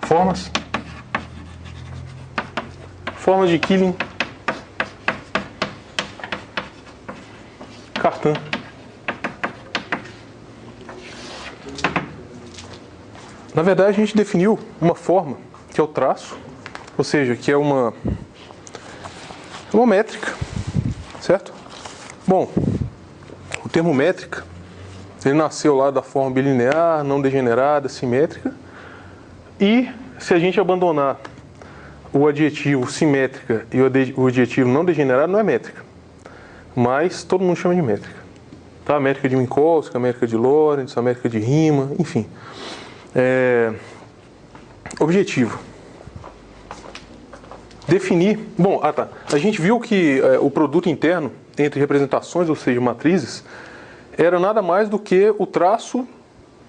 Formas de Killing Cartan. Na verdade, a gente definiu uma forma, que é o traço, ou seja, que é uma métrica, certo? Bom, o termo métrica, ele nasceu lá da forma bilinear, não degenerada, simétrica, e se a gente abandonar o adjetivo simétrica e o adjetivo não degenerado, não é métrica, mas todo mundo chama de métrica, tá? A métrica de Minkowski, a métrica de Lorentz, a métrica de Riemann, enfim. Objetivo. Definir. Bom, a gente viu que o produto interno entre representações, ou seja, matrizes, era nada mais do que o traço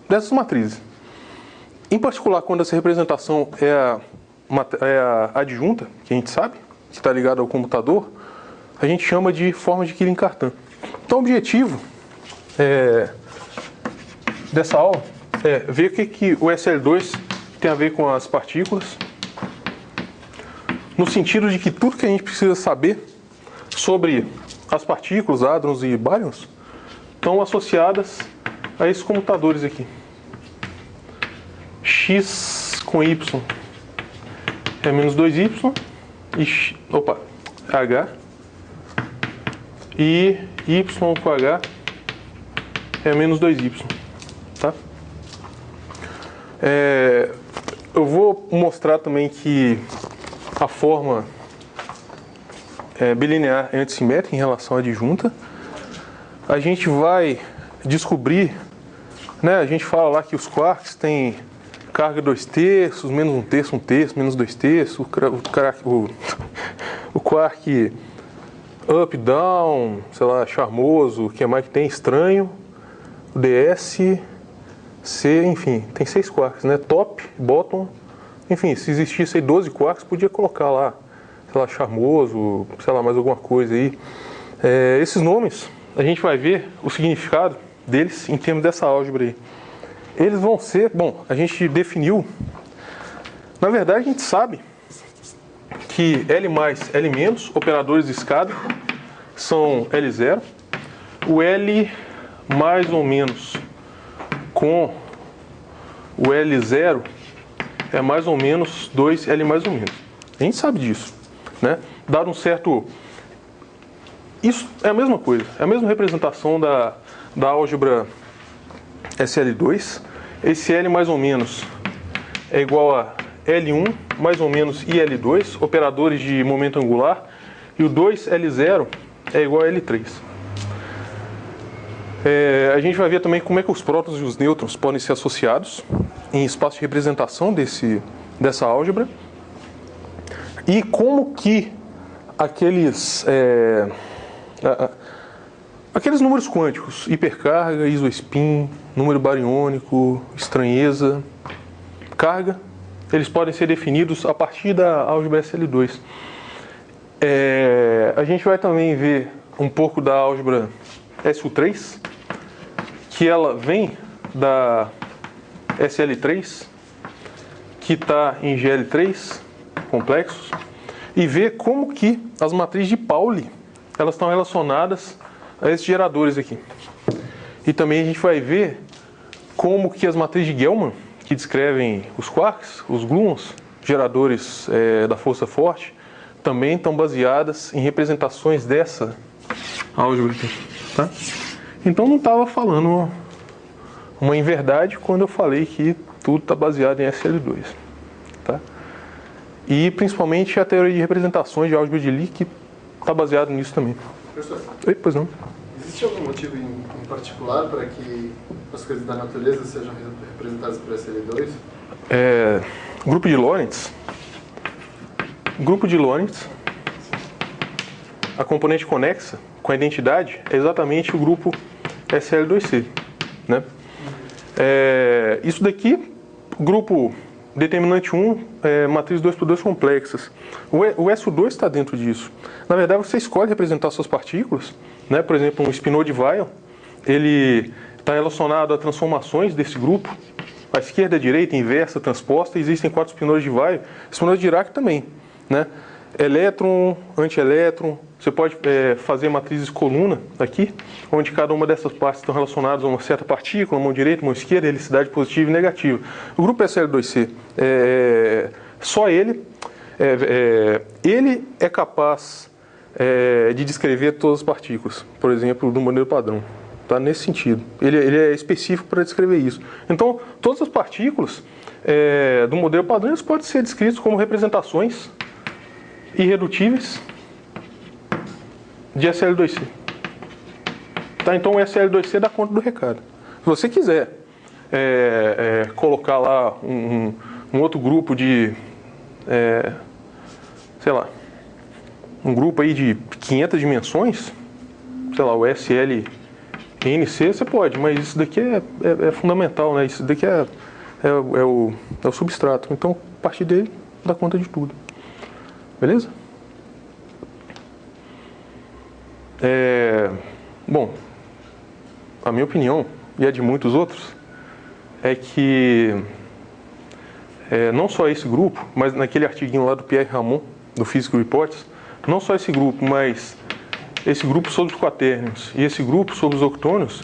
dessas matrizes. Em particular, quando essa representação é a adjunta, que a gente sabe, que está ligada ao computador, a gente chama de forma de Killing-Cartan. Então, o objetivo dessa aula é ver o que o SL2 tem a ver com as partículas, no sentido de que tudo que a gente precisa saber sobre as partículas, hadrons e baryons, estão associadas a esses computadores aqui. X com Y é menos 2Y, H, e Y com H é menos 2Y. Tá? Eu vou mostrar também que a forma bilinear é antissimétrica em relação à adjunta. A gente vai descobrir, né, a gente fala lá que os quarks têm carga 2/3, menos 1/3, 1/3, menos 2/3, o quark up, down, sei lá, charmoso, o que mais que tem, estranho, o DS, C, enfim, tem 6 quarks, né, top, bottom, enfim, se existisse aí 12 quarks, podia colocar lá, sei lá, charmoso, sei lá, mais alguma coisa aí. Esses nomes, a gente vai ver o significado deles em termos dessa álgebra aí. Eles vão ser, bom, a gente definiu, na verdade a gente sabe que L+, L-, operadores de escada, são L0, o L mais ou menos com o L0 é mais ou menos 2L mais ou menos. A gente sabe disso, né? Dado um certo... Isso é a mesma coisa, é a mesma representação da álgebra SL2. Esse L mais ou menos é igual a L1 mais ou menos IL2, operadores de momento angular, e o 2L0 é igual a L3. A gente vai ver também como é que os prótons e os nêutrons podem ser associados em espaço de representação dessa álgebra, e como que aqueles números quânticos, hipercarga, isospin, número bariônico, estranheza, carga, eles podem ser definidos a partir da álgebra SL2. A gente vai também ver um pouco da álgebra SU3, que ela vem da SL3, que está em GL3, complexos, e ver como que as matrizes de Pauli elas estão relacionadas a esses geradores aqui. E também a gente vai ver como que as matrizes de Gell-Mann, que descrevem os quarks, os gluons, geradores da força forte, também estão baseadas em representações dessa álgebra aqui, tá? Então não estava falando uma inverdade quando eu falei que tudo está baseado em SL2, tá? E principalmente a teoria de representações de álgebra de Lie, que está baseado nisso também. Professor, Oi, pois não. existe algum motivo em particular para que as coisas da natureza sejam representadas por SL2? Grupo de Lorentz. Grupo de Lorentz. A componente conexa com a identidade é exatamente o grupo SL2C, né? Isso daqui, grupo determinante 1, matriz 2x2 complexas. O SU2 está dentro disso. Na verdade, você escolhe representar suas partículas, né? Por exemplo, um spinor de Weyl, ele está relacionado a transformações desse grupo. à esquerda, à direita, inversa, transposta, existem 4 spinores de Weyl, spinores de Dirac também, né? Elétron, antielétron, você pode fazer matrizes coluna aqui, onde cada uma dessas partes estão relacionadas a uma certa partícula, mão direita, mão esquerda, helicidade positiva e negativa. O grupo SL2C, só ele é capaz de descrever todas as partículas, por exemplo, do modelo padrão. Tá? Nesse sentido. Ele é específico para descrever isso. Então, todas as partículas do modelo padrão podem ser descritas como representações irredutíveis de SL2C. Tá? Então, o SL2C dá conta do recado. Se você quiser colocar lá um outro grupo de, sei lá, um grupo aí de 500 dimensões, sei lá, o SLNC, você pode, mas isso daqui é fundamental, né? Isso daqui é o substrato. Então, a partir dele, dá conta de tudo. Beleza? Bom, a minha opinião, e a de muitos outros, é que não só esse grupo, mas naquele artiguinho lá do Pierre Ramon, do Physical Reports, não só esse grupo, mas esse grupo sobre os quatérnios e esse grupo sobre os octônios,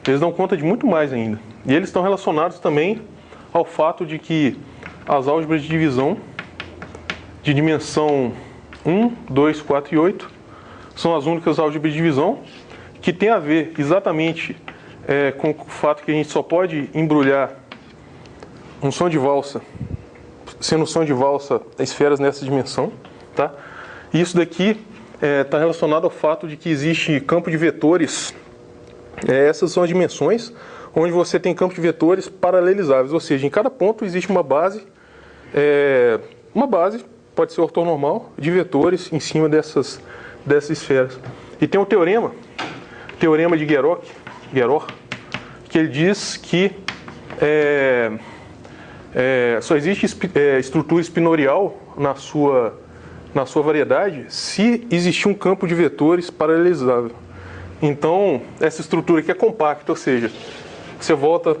eles dão conta de muito mais ainda. E eles estão relacionados também ao fato de que as álgebras de divisão de dimensão 1, 2, 4 e 8 são as únicas álgebras de divisão que tem a ver exatamente com o fato que a gente só pode embrulhar um som de valsa, sendo um som de valsa esferas nessa dimensão, tá? E isso daqui está relacionado ao fato de que existe campo de vetores. Essas são as dimensões onde você tem campo de vetores paralelizáveis, ou seja, em cada ponto existe uma base, pode ser ortonormal, de vetores em cima dessas esferas. E tem um teorema de Gueror, que ele diz que só existe estrutura espinorial na sua variedade se existir um campo de vetores paralelizável. Então, essa estrutura aqui é compacta, ou seja, você volta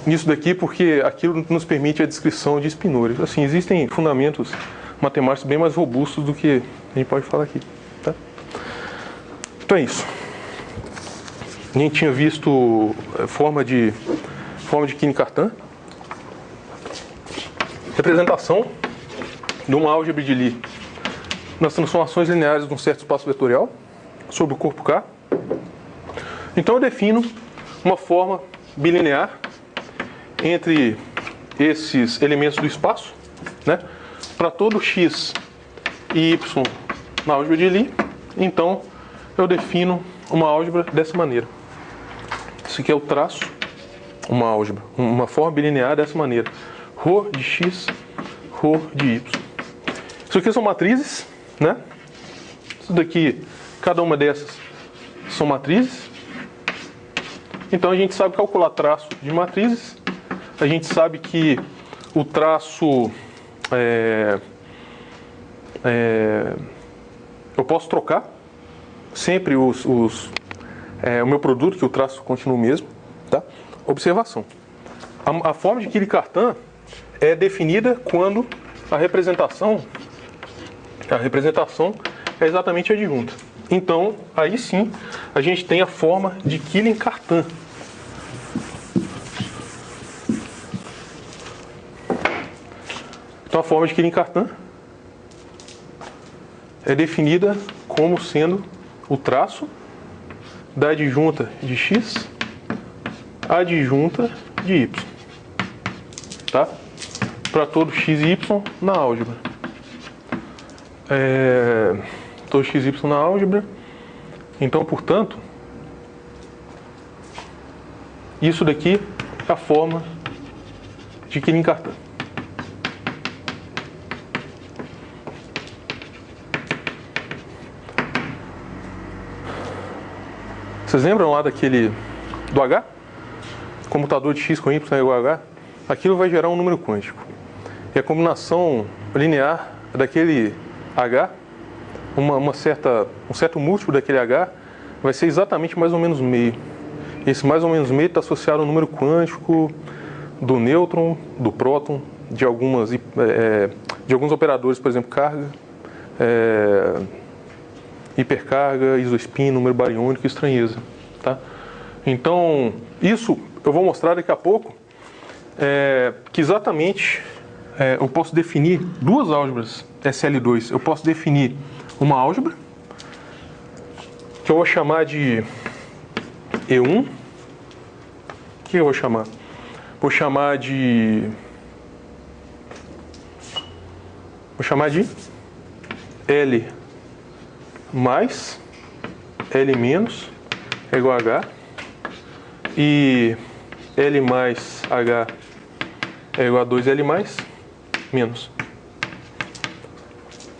nisso daqui porque aquilo nos permite a descrição de espinores. Assim, existem fundamentos matemáticos bem mais robustos do que a gente pode falar aqui. Tá? Então é isso. A gente tinha visto forma de Kini-Cartan, representação de uma álgebra de Lie nas transformações lineares de um certo espaço vetorial sobre o corpo K. Então eu defino uma forma bilinear entre esses elementos do espaço, né, para todo x e y na álgebra de Lie. Então eu defino uma álgebra dessa maneira. Isso aqui é o traço, uma álgebra, uma forma bilinear dessa maneira. Rho de x, Rho de y. Isso aqui são matrizes, né? Isso daqui, cada uma dessas são matrizes. Então a gente sabe calcular traço de matrizes. A gente sabe que o traço eu posso trocar sempre o meu produto, que o traço continua o mesmo, tá? Observação. A forma de Kini-Cartan é definida quando a representação é exatamente adjunta. Então, aí sim, a gente tem a forma de Kini-Cartan. Então, a forma de Kini-Cartan é definida como sendo o traço da adjunta de x, adjunta de y, tá? Para todo x e y na álgebra. Todo x e y na álgebra. Então, portanto, isso daqui é a forma de Kini-Cartan. Vocês lembram lá do H? Comutador de x com y é igual a H? Aquilo vai gerar um número quântico. E a combinação linear daquele H, um certo múltiplo daquele H, vai ser exatamente mais ou menos meio. Esse mais ou menos meio está associado a um número quântico do nêutron, do próton, de alguns operadores, por exemplo, carga, hipercarga, isospin, número bariônico e estranheza. Tá? Então, isso eu vou mostrar daqui a pouco, que exatamente eu posso definir duas álgebras SL2. Eu posso definir uma álgebra, que eu vou chamar de E1. O que eu vou chamar? Vou chamar de L mais L menos é igual a H, e L mais H é igual a 2L mais menos.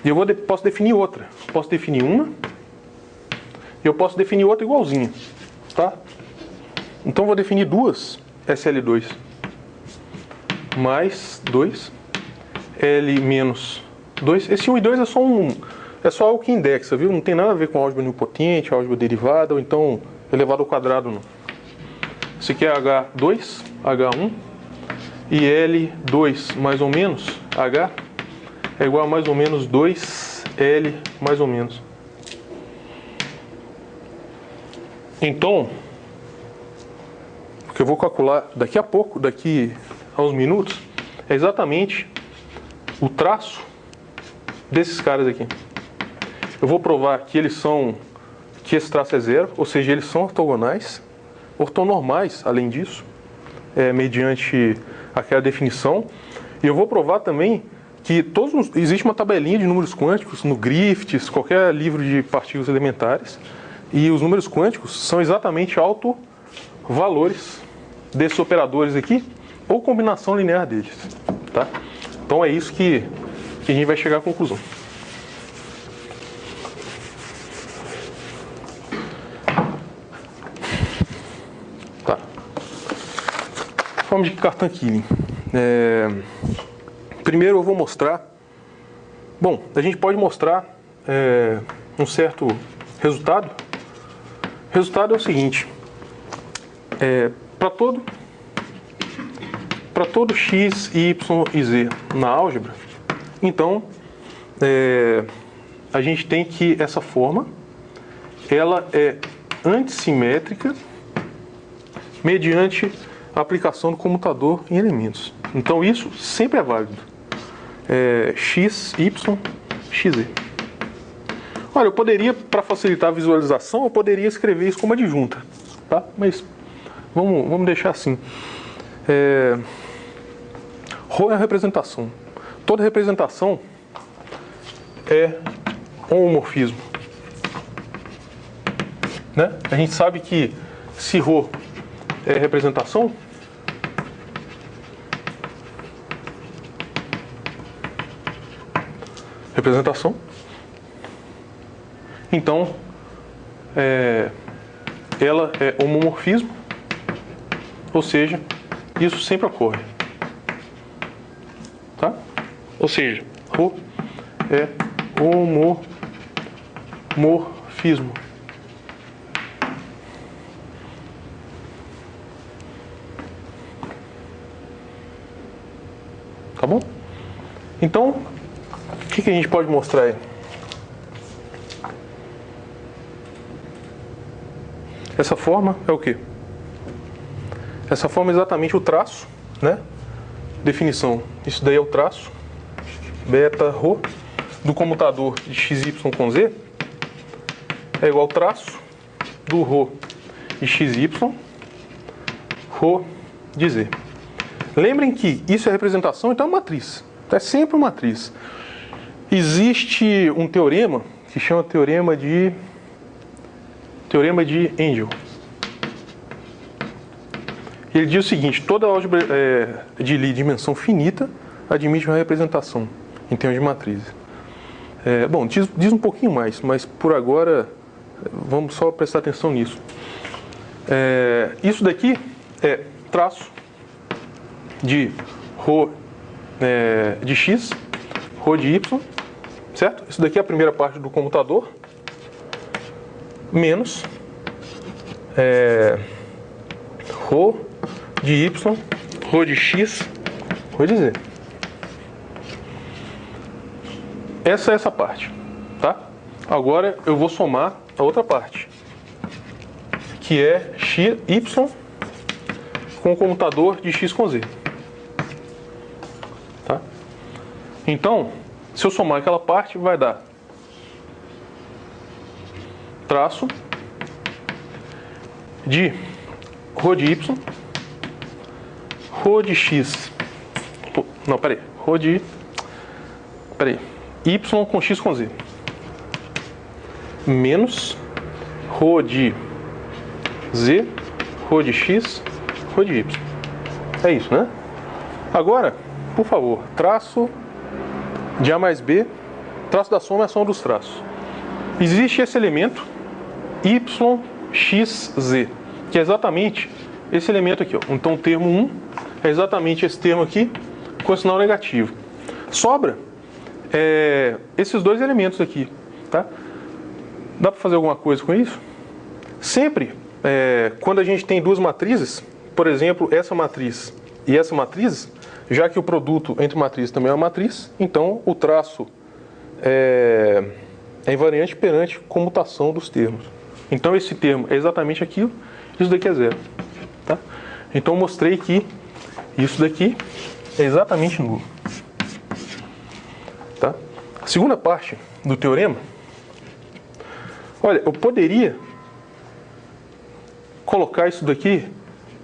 E eu posso definir outra. Posso definir uma e eu posso definir outra igualzinha. Tá? Então eu vou definir duas SL2 mais 2 L menos 2. Esse 1 e 2 é só algo que indexa, viu? Não tem nada a ver com álgebra nilpotente, álgebra derivada, ou então elevado ao quadrado, não. Esse aqui é H2, H1, e L2 mais ou menos H é igual a mais ou menos 2L mais ou menos. Então, o que eu vou calcular daqui a pouco, daqui a uns minutos, é exatamente o traço desses caras aqui. Eu vou provar que que esse traço é zero, ou seja, eles são ortogonais, ortonormais, além disso, mediante aquela definição. E eu vou provar também que existe uma tabelinha de números quânticos no Griffiths, qualquer livro de partículas elementares, e os números quânticos são exatamente autovalores desses operadores aqui, ou combinação linear deles. Tá? Então é isso que a gente vai chegar à conclusão. Tá. Forma de Cartan-Killing. Primeiro eu vou mostrar. Bom, a gente pode mostrar um certo resultado. O resultado é o seguinte: para todo x, y e z na álgebra, então a gente tem que essa forma ela é antissimétrica mediante a aplicação do comutador em elementos. Então isso sempre é válido. X, y, xz. Olha, eu poderia, para facilitar a visualização, eu poderia escrever isso como adjunta, tá? Mas vamos deixar assim. Rho é a representação. Toda representação é homomorfismo. Né? A gente sabe que se Rho é representação, então ela é homomorfismo, ou seja, isso sempre ocorre. Tá? Ou seja, Rho é homomorfismo. Tá bom? Então, o que a gente pode mostrar aí? Essa forma é o quê? Essa forma é exatamente o traço, né? Definição. Isso daí é o traço beta Rho do comutador de xy com z é igual ao traço do Rho de xy Rho de z. Lembrem que isso é representação, então é matriz. É sempre uma matriz. Existe um teorema que chama teorema de Engel. Ele diz o seguinte: toda álgebra de Lie de dimensão finita admite uma representação em termos de matrizes. Bom, diz um pouquinho mais, mas por agora vamos só prestar atenção nisso. Isso daqui é traço de Rho de x, Rho de y, certo? Isso daqui é a primeira parte do comutador, menos Rho de y, rho de x, rho de z. Essa é essa parte, tá? Agora eu vou somar a outra parte, que é y com o comutador de x com z. Tá? Então, se eu somar aquela parte, vai dar traço de rho de y, rho de x, não, peraí, y com x com z, menos rho de z, rho de x, rho de y. É isso, né? Agora, por favor, traço de A mais B, traço da soma é a soma dos traços. Existe esse elemento yxz, que é exatamente esse elemento aqui, ó. Então o termo 1 é exatamente esse termo aqui com sinal negativo. Sobra esses dois elementos aqui, tá? Dá para fazer alguma coisa com isso? Sempre, quando a gente tem duas matrizes, por exemplo, essa matriz e essa matriz, já que o produto entre matrizes também é uma matriz, então o traço é invariante perante comutação dos termos. Então esse termo é exatamente aquilo, isso daqui é zero. Tá? Então eu mostrei que isso daqui é exatamente nulo. Tá? A segunda parte do teorema, olha, eu poderia colocar isso daqui,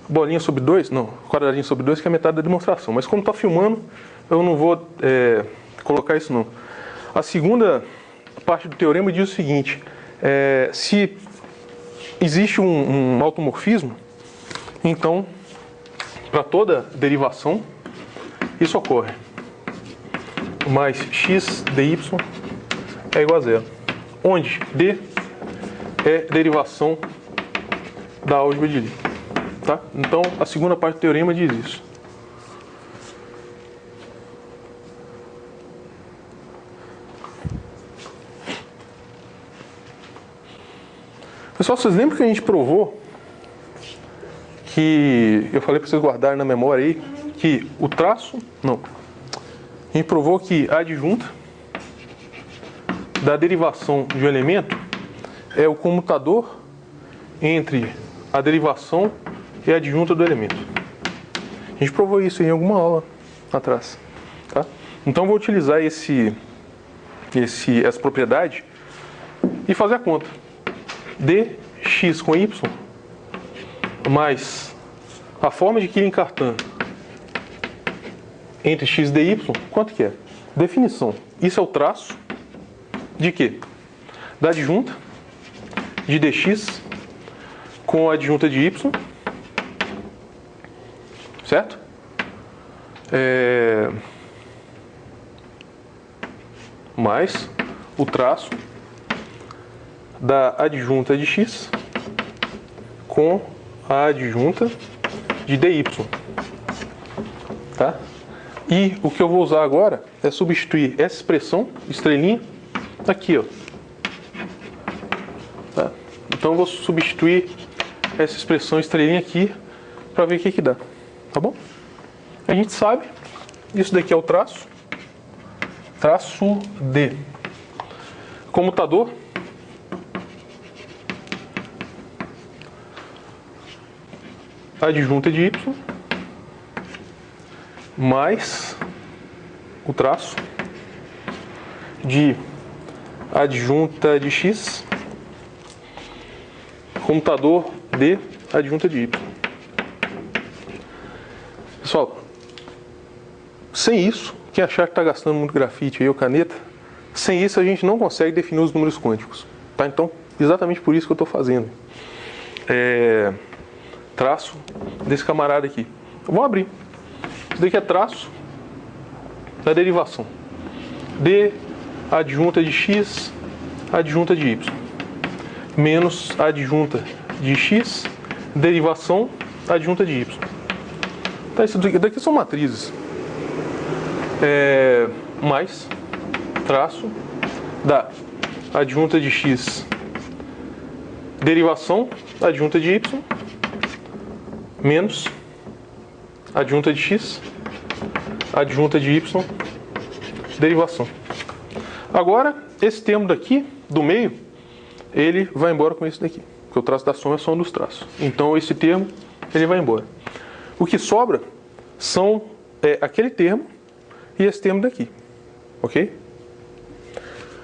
bolinha sobre 2, não, quadradinho sobre 2, que é a metade da demonstração. Mas como está filmando, eu não vou colocar isso não. A segunda parte do teorema diz o seguinte, se existe um automorfismo, então, para toda derivação, isso ocorre. Mais x dy é igual a zero. Onde d é derivação da álgebra de Lie. Tá? Então, a segunda parte do teorema diz isso. Pessoal, vocês lembram que a gente provou que eu falei para vocês guardarem na memória aí que o traço, não, a gente provou que a adjunta da derivação de um elemento é o comutador entre a derivação e a adjunta do elemento. A gente provou isso em alguma aula atrás, tá? Então eu vou utilizar essa propriedade e fazer a conta. dx com y mais a forma de Killing-Cartan entre x e dy, quanto que é? Definição. Isso é o traço de quê? Da adjunta de dx com a adjunta de y, certo? Mais o traço da adjunta de x com a adjunta de dy, tá? E o que eu vou usar agora é substituir essa expressão, estrelinha, aqui, ó. Tá? Então eu vou substituir essa expressão estrelinha aqui para ver o que dá, tá bom? A gente sabe, isso daqui é o traço D. Comutador adjunta de y mais o traço de adjunta de x, comutador de adjunta de y. Pessoal, sem isso, quem achar que está gastando muito grafite aí ou caneta, sem isso a gente não consegue definir os números quânticos. Tá? Então, exatamente por isso que eu estou fazendo. Traço desse camarada aqui. Vamos abrir. Isso daqui é traço da derivação. D adjunta de x, adjunta de y. Menos adjunta de x, derivação, adjunta de y. Tá, isso daqui são matrizes. Mais traço da adjunta de x, derivação, adjunta de y, menos adjunta de x, adjunta de y, derivação. Agora, esse termo daqui, do meio, ele vai embora com esse daqui, porque o traço da soma é só um dos traços. Então, esse termo, ele vai embora. O que sobra são aquele termo e esse termo daqui, ok?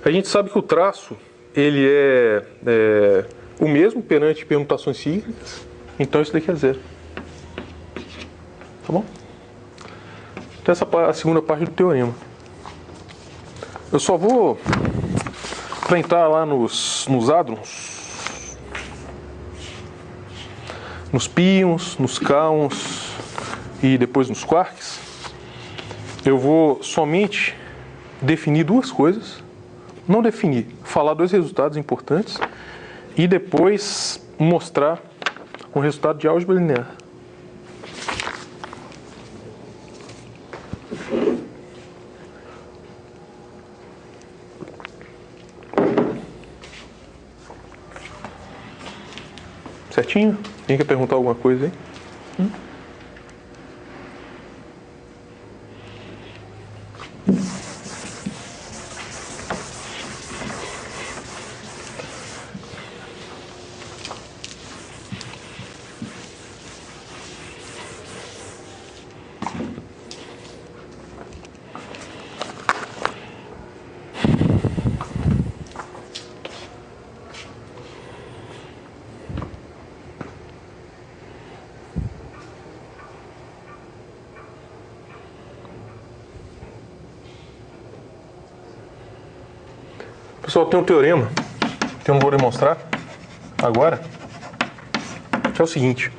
A gente sabe que o traço, ele é o mesmo perante permutações cíclicas, então isso daqui é zero. Tá bom? Então essa é a segunda parte do teorema. Eu só vou, para entrar lá nos hadrons, nos pions, nos kaons e depois nos quarks, eu vou somente definir duas coisas, não definir, falar dois resultados importantes e depois mostrar um resultado de álgebra linear. Certinho? Quem quer perguntar alguma coisa aí? Pessoal, tem um teorema que eu não vou demonstrar agora, que é o seguinte: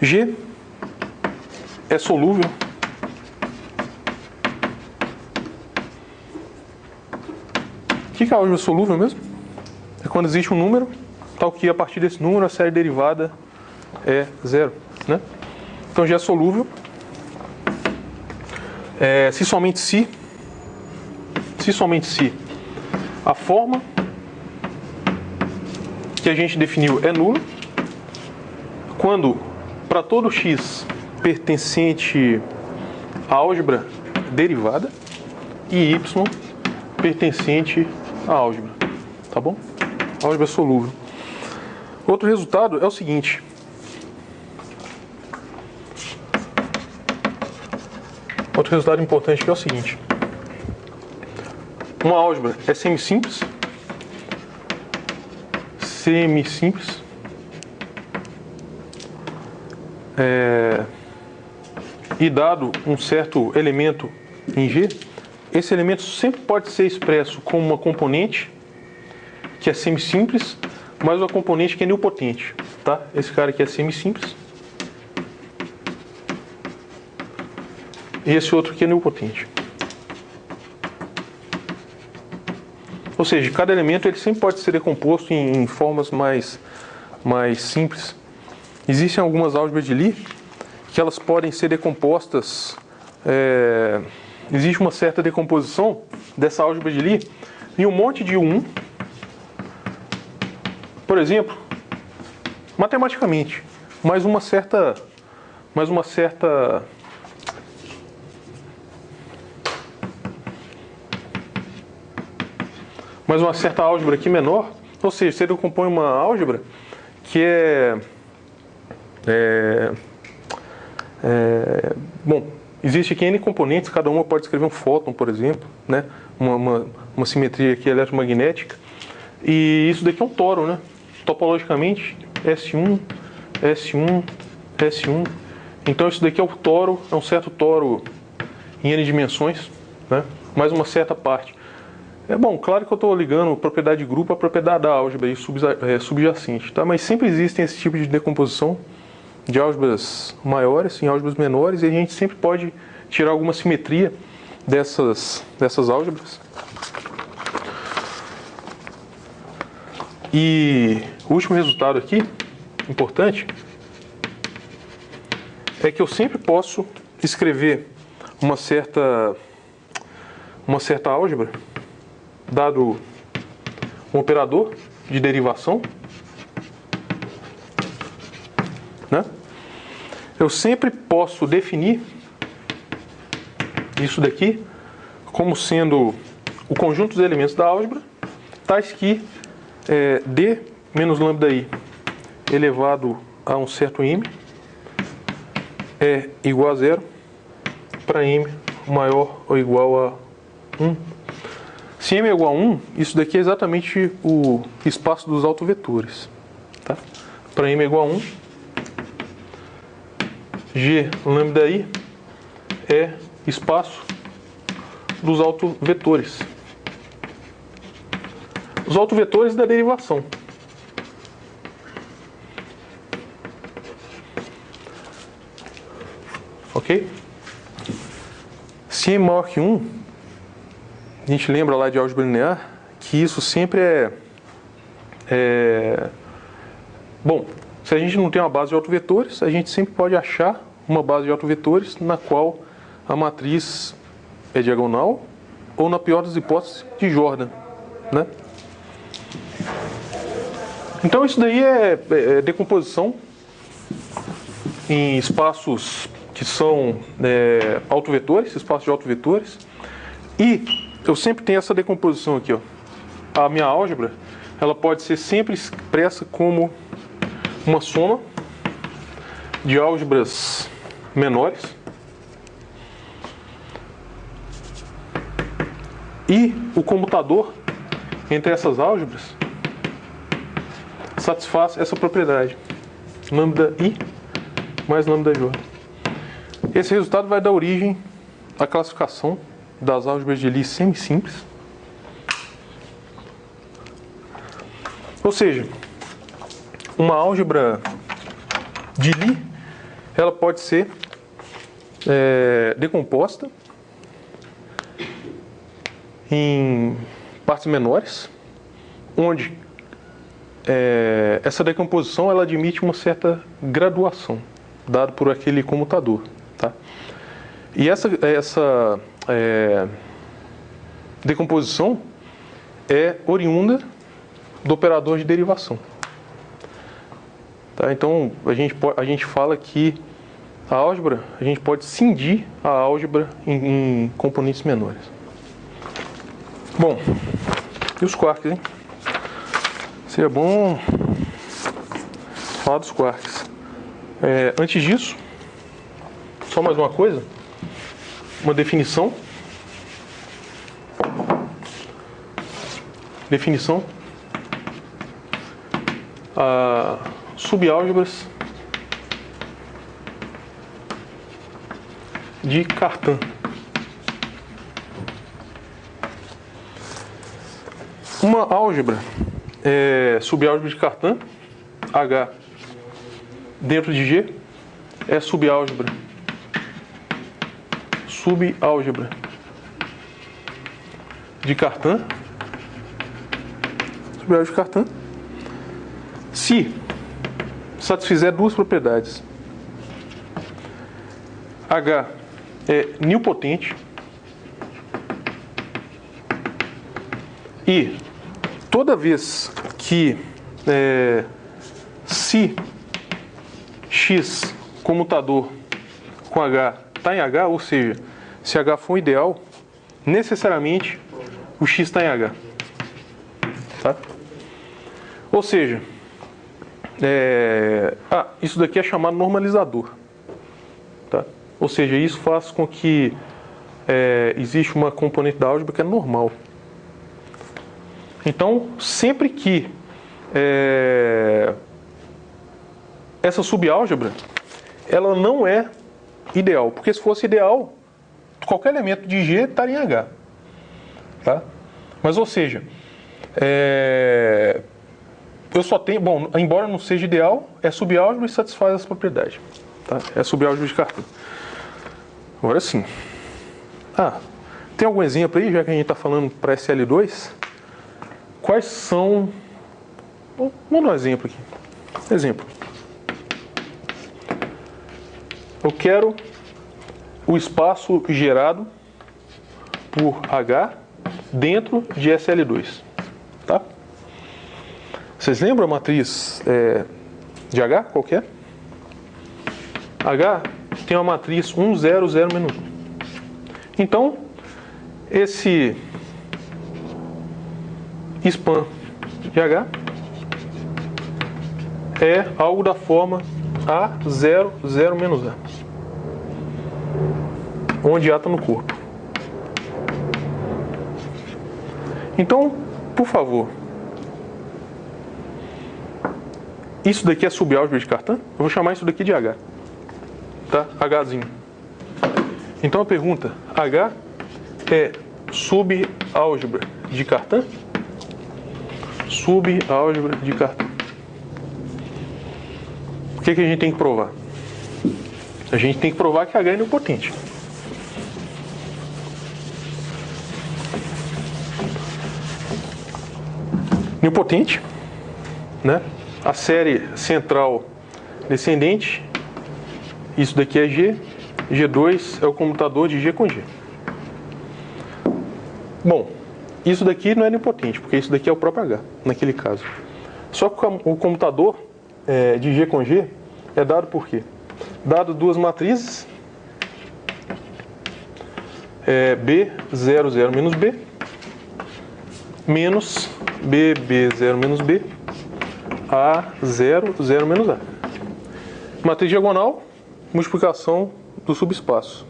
G é solúvel o que é a álgebra solúvel mesmo? É quando existe um número, tal que a partir desse número a série derivada é zero, né? Então G é solúvel se somente se a forma que a gente definiu é nula, quando para todo x pertencente à álgebra derivada e y pertencente à álgebra, tá bom? Álgebra solúvel. Outro resultado é o seguinte: outro resultado importante que é o seguinte: uma álgebra é semisimples, e dado um certo elemento em G, esse elemento sempre pode ser expresso como uma componente que é semisimples, mais uma componente que é nilpotente, tá? Esse cara aqui é semisimples e esse outro aqui é nilpotente. Ou seja, cada elemento ele sempre pode ser decomposto em formas mais simples. Existem algumas álgebras de Lie que elas podem ser decompostas. Existe uma certa decomposição dessa álgebra de Lie em um monte de U1, por exemplo, matematicamente, mas uma certa álgebra aqui menor, ou seja, você decompõe uma álgebra que bom, existe aqui N componentes, cada uma pode escrever um fóton, por exemplo, né? Uma simetria aqui eletromagnética, e isso daqui é um toro, né? Topologicamente, S1, S1, S1, então isso daqui é o toro, é um certo toro em N dimensões, né? Mais uma certa parte. Bom, claro que eu estou ligando propriedade de grupo à propriedade da álgebra subjacente, tá? Mas sempre existem esse tipo de decomposição de álgebras maiores em álgebras menores, e a gente sempre pode tirar alguma simetria dessas álgebras. E o último resultado aqui, importante, é que eu sempre posso escrever uma certa álgebra, dado um operador de derivação, né? eu sempre posso definir isso daqui como sendo o conjunto dos elementos da álgebra, tais que D menos lambda I elevado a um certo m é igual a 0 para m maior ou igual a 1. Se m é igual a 1, isso daqui é exatamente o espaço dos autovetores. Tá? Para m é igual a 1, G lambda I é espaço dos autovetores. Os autovetores da derivação. Ok? Se m maior que 1, a gente lembra lá de álgebra linear que isso sempre bom, se a gente não tem uma base de autovetores, a gente sempre pode achar uma base de autovetores na qual a matriz é diagonal ou, na pior das hipóteses, de Jordan, né? Então isso daí é decomposição em espaços que são autovetores, espaços de autovetores. E eu sempre tenho essa decomposição aqui, ó. A minha álgebra, ela pode ser sempre expressa como uma soma de álgebras menores e o comutador entre essas álgebras satisfaz essa propriedade, lambda I mais lambda J. Esse resultado vai dar origem à classificação das álgebras de Lie semisimples. Ou seja, uma álgebra de Lie, ela pode ser decomposta em partes menores, onde essa decomposição ela admite uma certa graduação, dado por aquele comutador. Tá? E essa decomposição é oriunda do operador de derivação. Tá? Então, a gente fala que a álgebra, a gente pode cindir a álgebra em componentes menores. Bom, e os quarks, hein? Seria bom falar dos quarks. Antes disso, só mais uma coisa, uma definição. Subálgebras de Cartan. Uma álgebra subálgebra de Cartan, H dentro de G, é subálgebra de Cartan, se satisfizer duas propriedades. H é nilpotente e toda vez que se x comutador com H está em H, ou seja, se H for ideal, necessariamente o x está em H. Tá? Ou seja, isso daqui é chamado normalizador. Tá? Ou seja, isso faz com que existe uma componente da álgebra que é normal. Então, sempre que essa subálgebra ela não é ideal, porque se fosse ideal, qualquer elemento de G estaria em H. Tá? Mas, ou seja, eu só tenho, bom, embora não seja ideal, é subálgebra e satisfaz essa propriedade. Tá? É subálgebra de Cartan. Agora sim. Tem algum exemplo aí, já que a gente está falando para SL2? Quais são... Vamos dar um exemplo aqui. Exemplo. Eu quero o espaço gerado por H dentro de SL2. Tá? Vocês lembram a matriz de H? Qual que é? H tem uma matriz 1, 0, 0, menos 1. Então, esse span de H é algo da forma A, 0, 0, menos A, onde A está no corpo. Então, por favor, isso daqui é subálgebra de Cartan? Eu vou chamar isso daqui de H. Tá? Hzinho. Então a pergunta, H é subálgebra de Cartan? Subálgebra de Cartan. O que a gente tem que provar? A gente tem que provar que H é nilpotente. Nilpotente, né? A série central descendente, isso daqui é G, G2 é o comutador de G com G. Bom, isso daqui não é nilpotente, porque isso daqui é o próprio H, naquele caso. Só que o comutador de G com G é dado por quê? Dado duas matrizes, B0, 0, menos B, menos B0, menos B, A0, 0, menos A. Matriz diagonal, multiplicação do subespaço,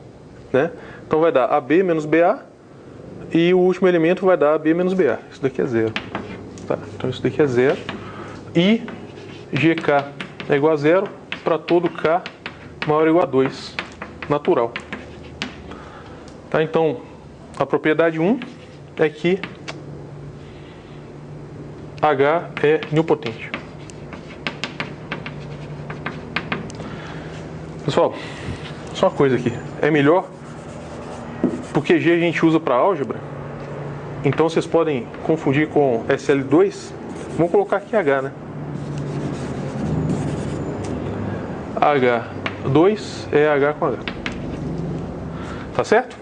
né? Então vai dar AB menos BA e o último elemento vai dar AB menos BA. Isso daqui é 0. Tá? Então isso daqui é 0. E GK é igual a 0 para todo K maior ou igual a 2, natural. Tá? Então, a propriedade 1 é que H é nilpotente. Pessoal, só uma coisa aqui. É melhor, porque G a gente usa para álgebra, então vocês podem confundir com SL2. Vamos colocar aqui H, né? H2 é H com H. Tá certo?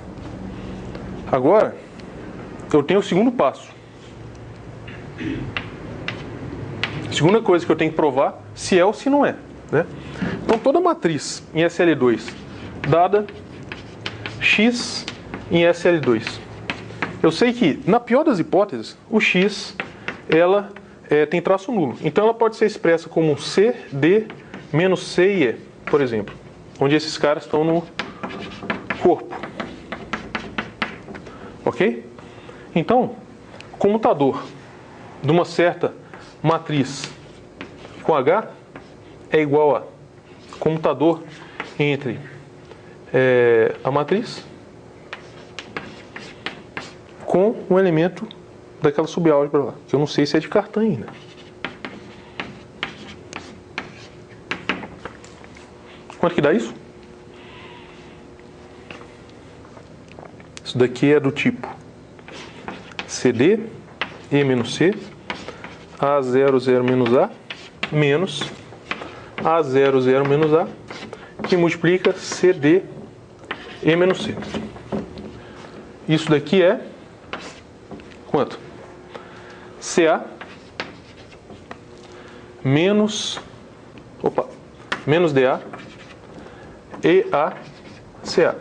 Agora, eu tenho o segundo passo. Segunda coisa que eu tenho que provar se é ou se não é, né? Então, toda matriz em SL2 dada X em SL2. Eu sei que, na pior das hipóteses, o X ela tem traço nulo. Então, ela pode ser expressa como C, D, menos C e E, por exemplo. Onde esses caras estão no corpo. Ok? Então, comutador de uma certa matriz com H é igual a comutador entre a matriz com um elemento daquela subálgebra lá, que eu não sei se é de Cartan ainda. Quanto que dá isso? Isso daqui é do tipo CD, E menos C, A0, 0 menos A, menos A0, 0 menos A, que multiplica CD, E menos C. Isso daqui é quanto? CA menos DA EA CA.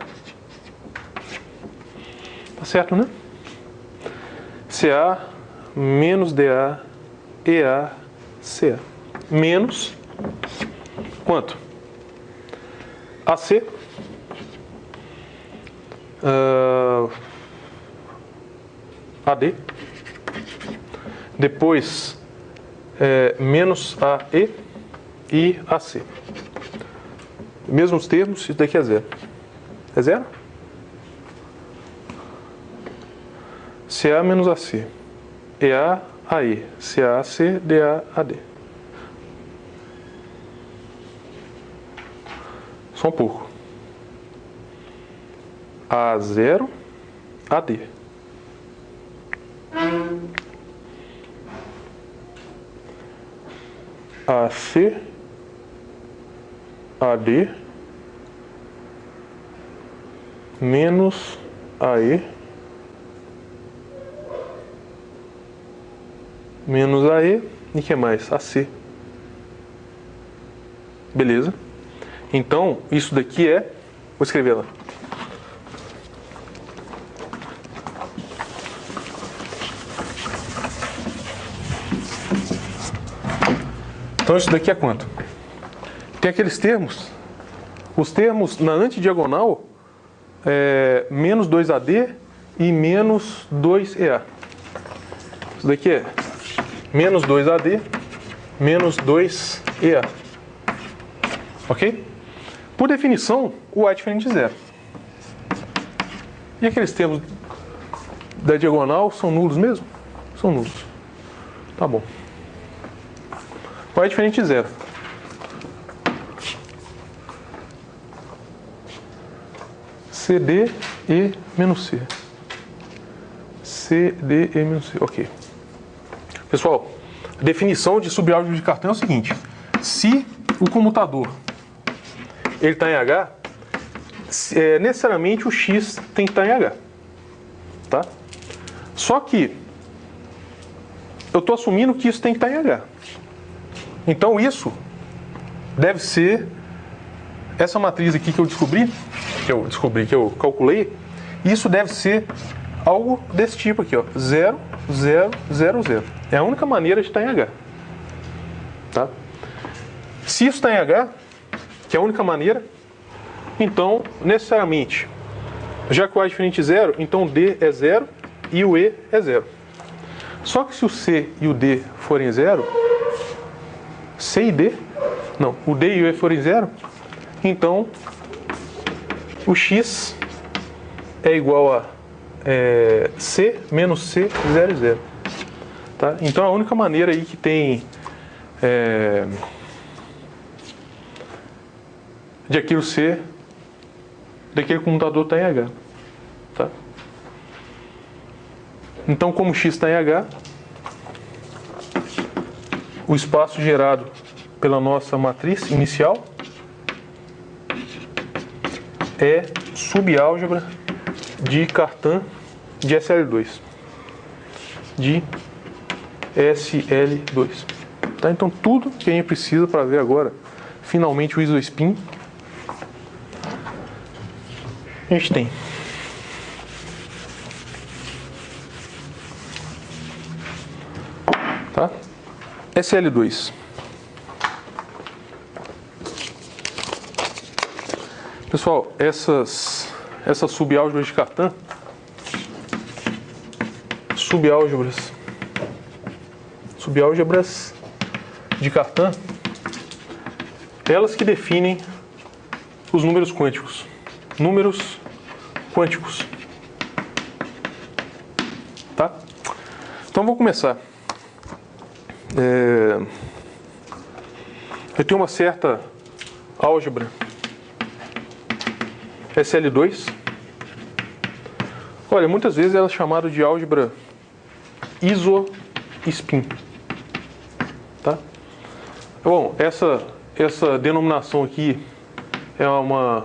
Tá certo, né? CA menos DA EA CA. Menos quanto? AC AD. Depois menos AE e AC. Mesmos termos, isso daqui é 0. É 0? CA menos AC. EA, AE. CA, AC, DA, AD. Só um pouco. A0, AD. AC, AD, menos AE, menos AE, e que mais? AC. Beleza. Então, isso daqui é... Vou escrever lá. Então, isso daqui é quanto? Tem aqueles termos. Os termos na antidiagonal é menos 2AD e menos 2EA. Isso daqui é menos 2AD, menos 2EA. Ok? Por definição, o A é diferente de zero. E aqueles termos da diagonal são nulos mesmo? São nulos. Tá bom. O A é diferente de zero. CD e menos C. CD e menos C. Ok. Pessoal, a definição de subálgebra de cartão é o seguinte. Se o comutador ele está em H, necessariamente o X tem que estar em H. Tá? Só que eu estou assumindo que isso tem que estar em H. Então isso deve ser essa matriz aqui que eu calculei, isso deve ser algo desse tipo aqui, ó, 0, 0, 0, 0. É a única maneira de estar em H. Tá? Se isso está em H, que é a única maneira, então, necessariamente, já que o A é diferente de zero, então o D é zero e o E é zero. Só que se o C e o D forem zero, C e D, não, o D e o E forem zero, então o X é igual a C menos C, 0 e 0. Tá? Então a única maneira aí que tem de aquilo ser, daquele comutador está em H. Tá? Então, como X está em H, o espaço gerado pela nossa matriz inicial é subálgebra de Cartan de SL2. De SL2. Tá? Então, tudo que a gente precisa para ver agora, finalmente, o isospin, a gente tem. Tá? SL2. Pessoal, essas subálgebras de Cartan, subálgebras de Cartan, elas que definem os números quânticos. Números quânticos. Tá? Então vamos começar. Eu tenho uma certa álgebra SL2. Olha, muitas vezes ela é chamada de álgebra isospin. Tá? Bom, essa denominação aqui é uma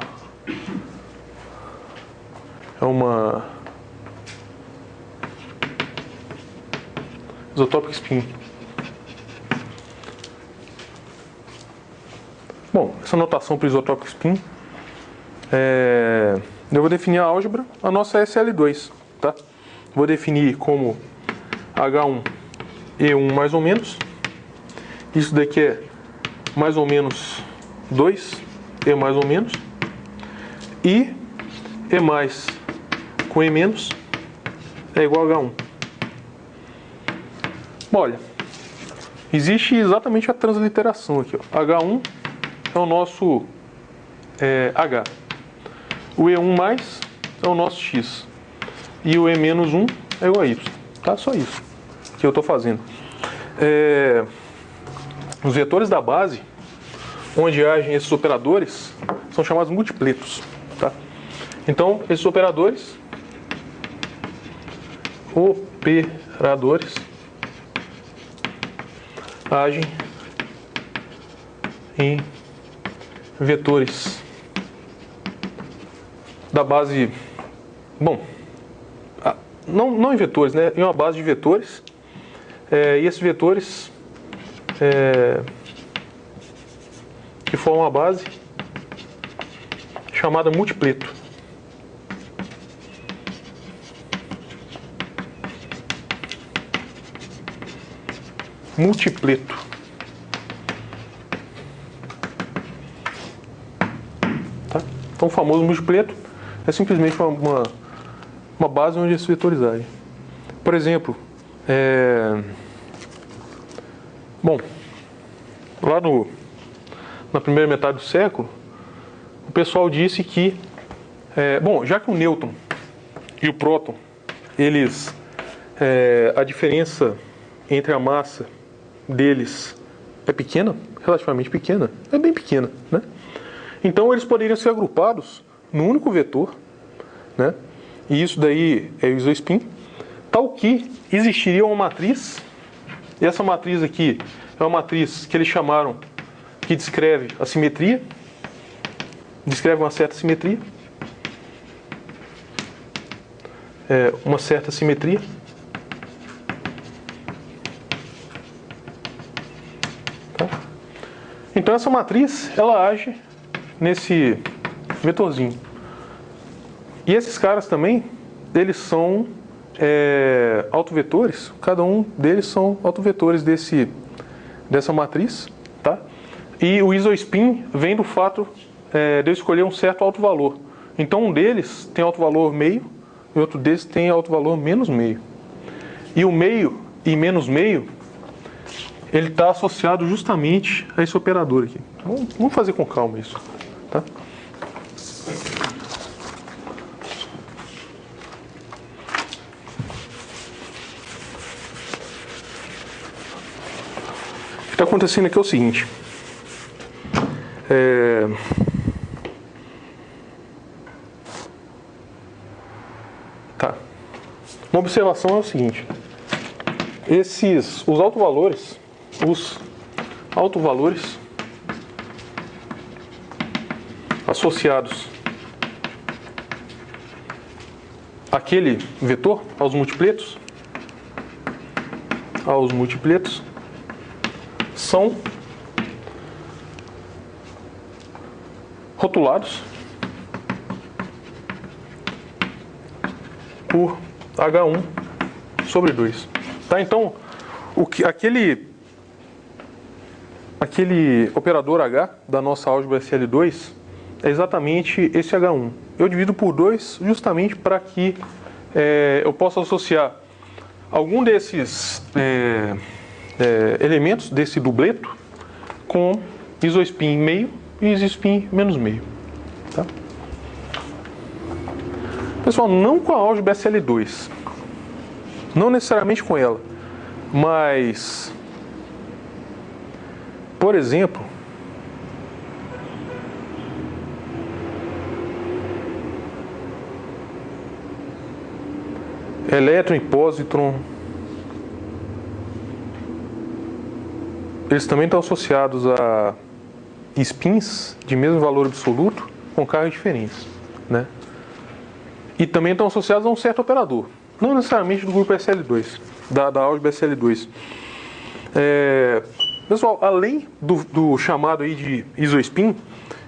isotópico spin. Bom, essa notação para isotópico spin, eu vou definir a álgebra, a nossa SL2, tá? Vou definir como H1 E1 mais ou menos. Isso daqui é mais ou menos 2, E mais ou menos. E E mais com E menos é igual a H1. Bom, olha, existe exatamente a transliteração aqui, ó. H1 é o nosso H. O E1 mais é o nosso X. E o E menos 1 é igual a Y. Tá? Só isso que eu estou fazendo. Os vetores da base, onde agem esses operadores, são chamados multipletos. Tá? Então, esses operadores agem em vetores da base, bom, não em vetores, né? Em uma base de vetores, e esses vetores que formam a base chamada multipleto. Multipleto. Tá? Então, o famoso multipleto é simplesmente uma base onde eles vetorizarem. Por exemplo, bom, lá na primeira metade do século, o pessoal disse que, bom, já que o nêutron e o próton, eles, a diferença entre a massa deles é pequena, relativamente pequena, é bem pequena, né? Então eles poderiam ser agrupados num único vetor, né? E isso daí é o isospin, tal que existiria uma matriz, e essa matriz aqui é uma matriz que eles chamaram, que descreve a simetria, descreve uma certa simetria, uma certa simetria. Tá? Então essa matriz, ela age nesse vetorzinho. E esses caras também, eles são autovetores, cada um deles são autovetores dessa matriz, tá? E o isospin vem do fato de eu escolher um certo autovalor. Então um deles tem autovalor meio e outro deles tem autovalor menos meio. E o meio e menos meio, ele está associado justamente a esse operador aqui. Vamos fazer com calma isso, tá? O que está acontecendo aqui é o seguinte. Tá. Uma observação é o seguinte. Os autovalores associados àquele vetor, aos multipletos, são rotulados por H1 sobre 2. Tá? Então, aquele operador H da nossa álgebra SL2 é exatamente esse H1. Eu divido por 2 justamente para que eu possa associar algum desses elementos desse dupleto com isospin meio e isospin menos meio. Tá? Pessoal, não com a álgebra SL2, não necessariamente com ela, mas, por exemplo, elétron e pósitron, eles também estão associados a spins de mesmo valor absoluto com cargas diferentes, né? E também estão associados a um certo operador, não necessariamente do grupo SL2, da álgebra SL2. Pessoal, além do chamado aí de isospin,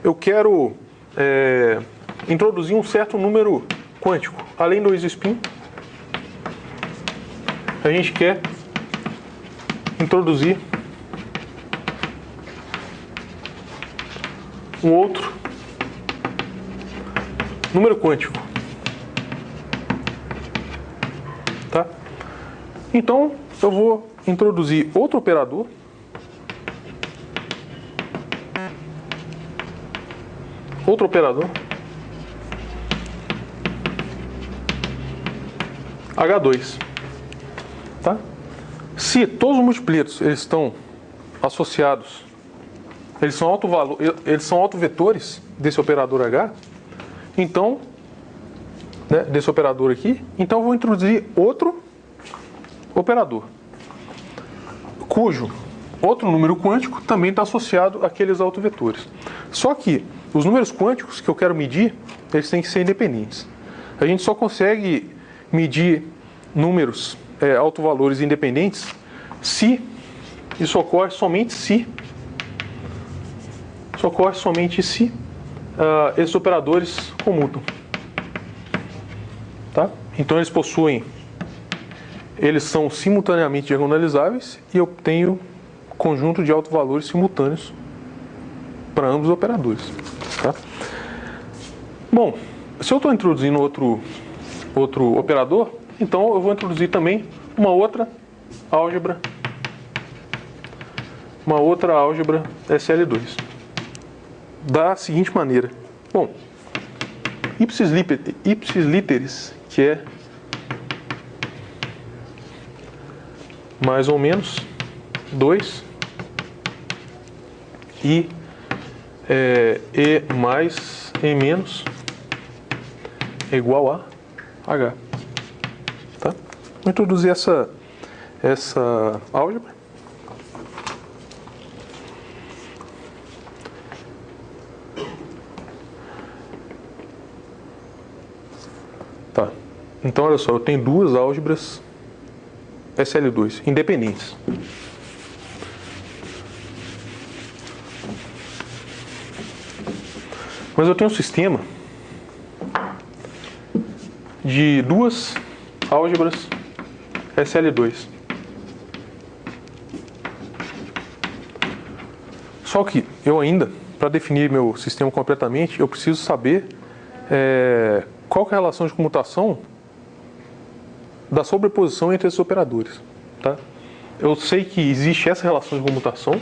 eu quero introduzir um certo número quântico. Além do isospin, a gente quer introduzir um outro número quântico. Tá? Então, eu vou introduzir outro operador H2. Tá? Se todos os multipletos eles estão associados, eles são autovetores desse operador H, então, né, desse operador aqui, então eu vou introduzir outro operador, cujo outro número quântico também está associado àqueles autovetores. Só que os números quânticos que eu quero medir, eles têm que ser independentes. A gente só consegue medir números autovalores independentes se isso ocorre somente se esses operadores comutam. Tá? Então eles são simultaneamente diagonalizáveis e eu tenho conjunto de autovalores simultâneos para ambos os operadores. Tá? Bom, se eu estou introduzindo outro operador, então eu vou introduzir também uma outra álgebra SL2 da seguinte maneira. Bom, ipsis literis, que é mais ou menos 2 e mais e menos é igual a H. Tá? Vou introduzir essa álgebra. Tá. Então, olha só, eu tenho duas álgebras SL2 independentes. Mas eu tenho um sistema de duas álgebras SL2. Só que eu ainda, para definir meu sistema completamente, eu preciso saber qual que é a relação de comutação da sobreposição entre esses operadores. Tá? Eu sei que existe essa relação de comutação.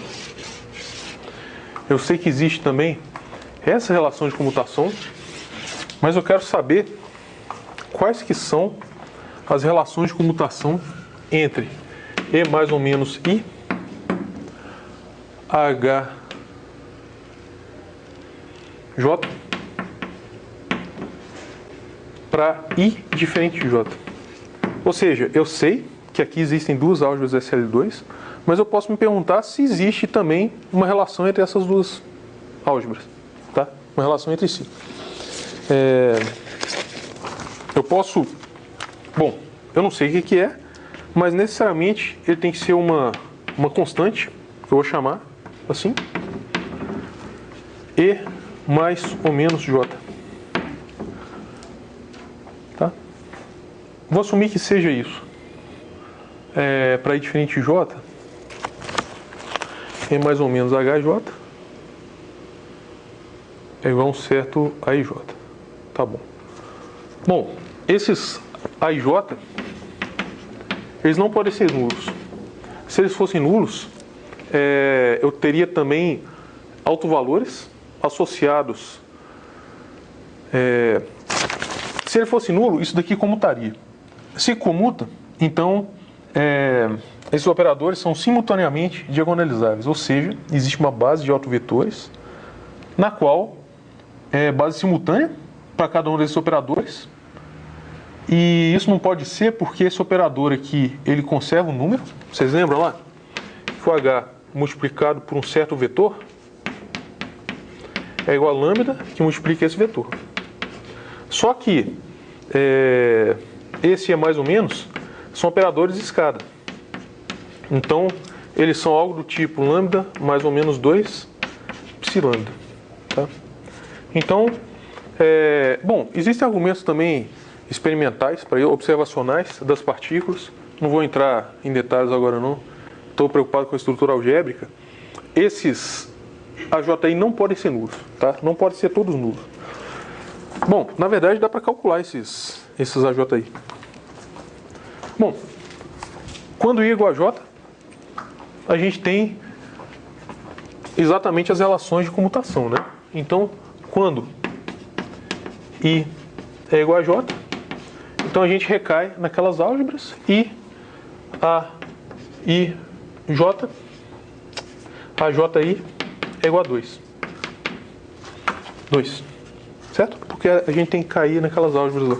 Eu sei que existe também essa relação de comutação. Mas eu quero saber quais que são as relações de comutação entre E mais ou menos I, H, J, para I diferente de J. Ou seja, eu sei que aqui existem duas álgebras SL2, mas eu posso me perguntar se existe também uma relação entre essas duas álgebras. Tá? Uma relação entre si. Eu posso... Bom, eu não sei o que é, mas necessariamente ele tem que ser uma constante, que eu vou chamar assim, E mais ou menos J. Tá? Vou assumir que seja isso. Para I diferente de J, E mais ou menos HJ é igual a um certo AIJ. Tá bom. Bom, esses AIJ, eles não podem ser nulos. Se eles fossem nulos, eu teria também autovalores associados. Se ele fosse nulo, isso daqui comutaria. Se comuta, então esses operadores são simultaneamente diagonalizáveis, ou seja, existe uma base de autovetores na qual é base simultânea para cada um desses operadores. E isso não pode ser porque esse operador aqui, ele conserva um número. Vocês lembram lá? Que o H multiplicado por um certo vetor é igual a lambda que multiplica esse vetor. Só que esse é mais ou menos, são operadores de escada. Então, eles são algo do tipo lambda mais ou menos 2 psilambda. Tá? Então, bom, existem argumentos também experimentais, observacionais das partículas. Não vou entrar em detalhes agora não. Estou preocupado com a estrutura algébrica. Esses AJI não podem ser nulos, tá? Não podem ser todos nulos. Bom, na verdade dá para calcular esses AJI. Bom, quando I é igual a J, a gente tem exatamente as relações de comutação, né? Então, quando I é igual a J, então a gente recai naquelas álgebras e a JI é igual a 2. 2. Certo? Porque a gente tem que cair naquelas álgebras lá.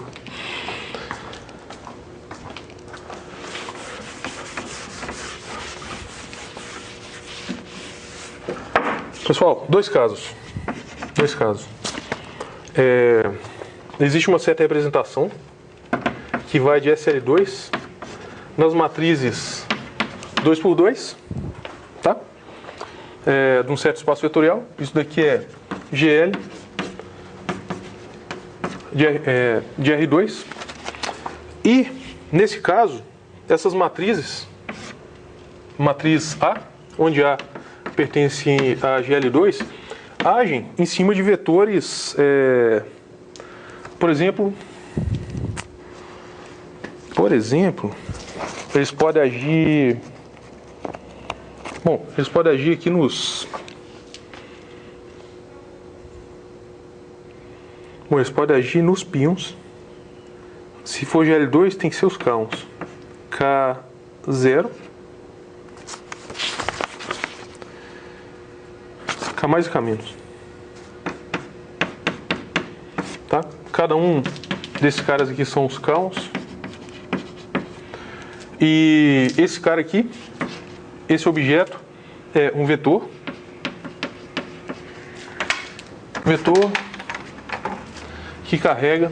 Pessoal, dois casos. Existe uma certa representação que vai de SL2 nas matrizes 2×2, tá? De um certo espaço vetorial. Isso daqui é GL de R2. E, nesse caso, essas matrizes, matriz A, onde A pertence a GL2, agem em cima de vetores, por exemplo, eles podem agir, aqui eles podem agir nos pions. Se for GL2, tem que ser os Kons. K0, K mais e K menos. Tá? Cada um desses caras aqui são os Kons. E esse cara aqui, esse objeto é um vetor. Vetor que carrega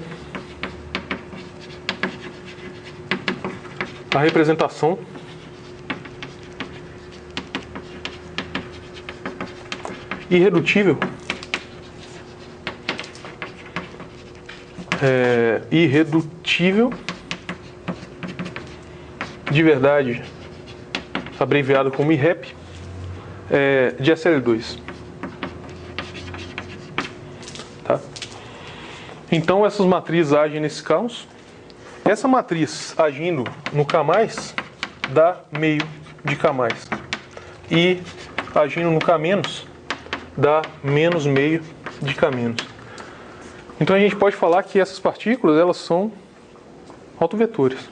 a representação irredutível de verdade, abreviado como IREP, de SL2. Tá? Então essas matrizes agem nesse caos. Essa matriz agindo no K+, dá meio de K+. E agindo no K-, dá menos meio de K-. Então a gente pode falar que essas partículas, elas são autovetores,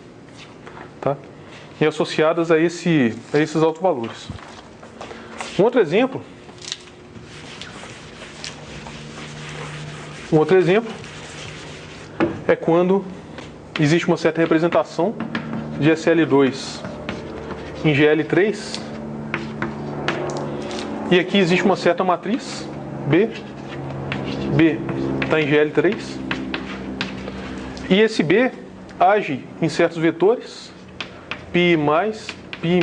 tá? E associadas a esses autovalores. Um outro exemplo é quando existe uma certa representação de SL2 em GL3, e aqui existe uma certa matriz B está em GL3, e esse B age em certos vetores π+, π-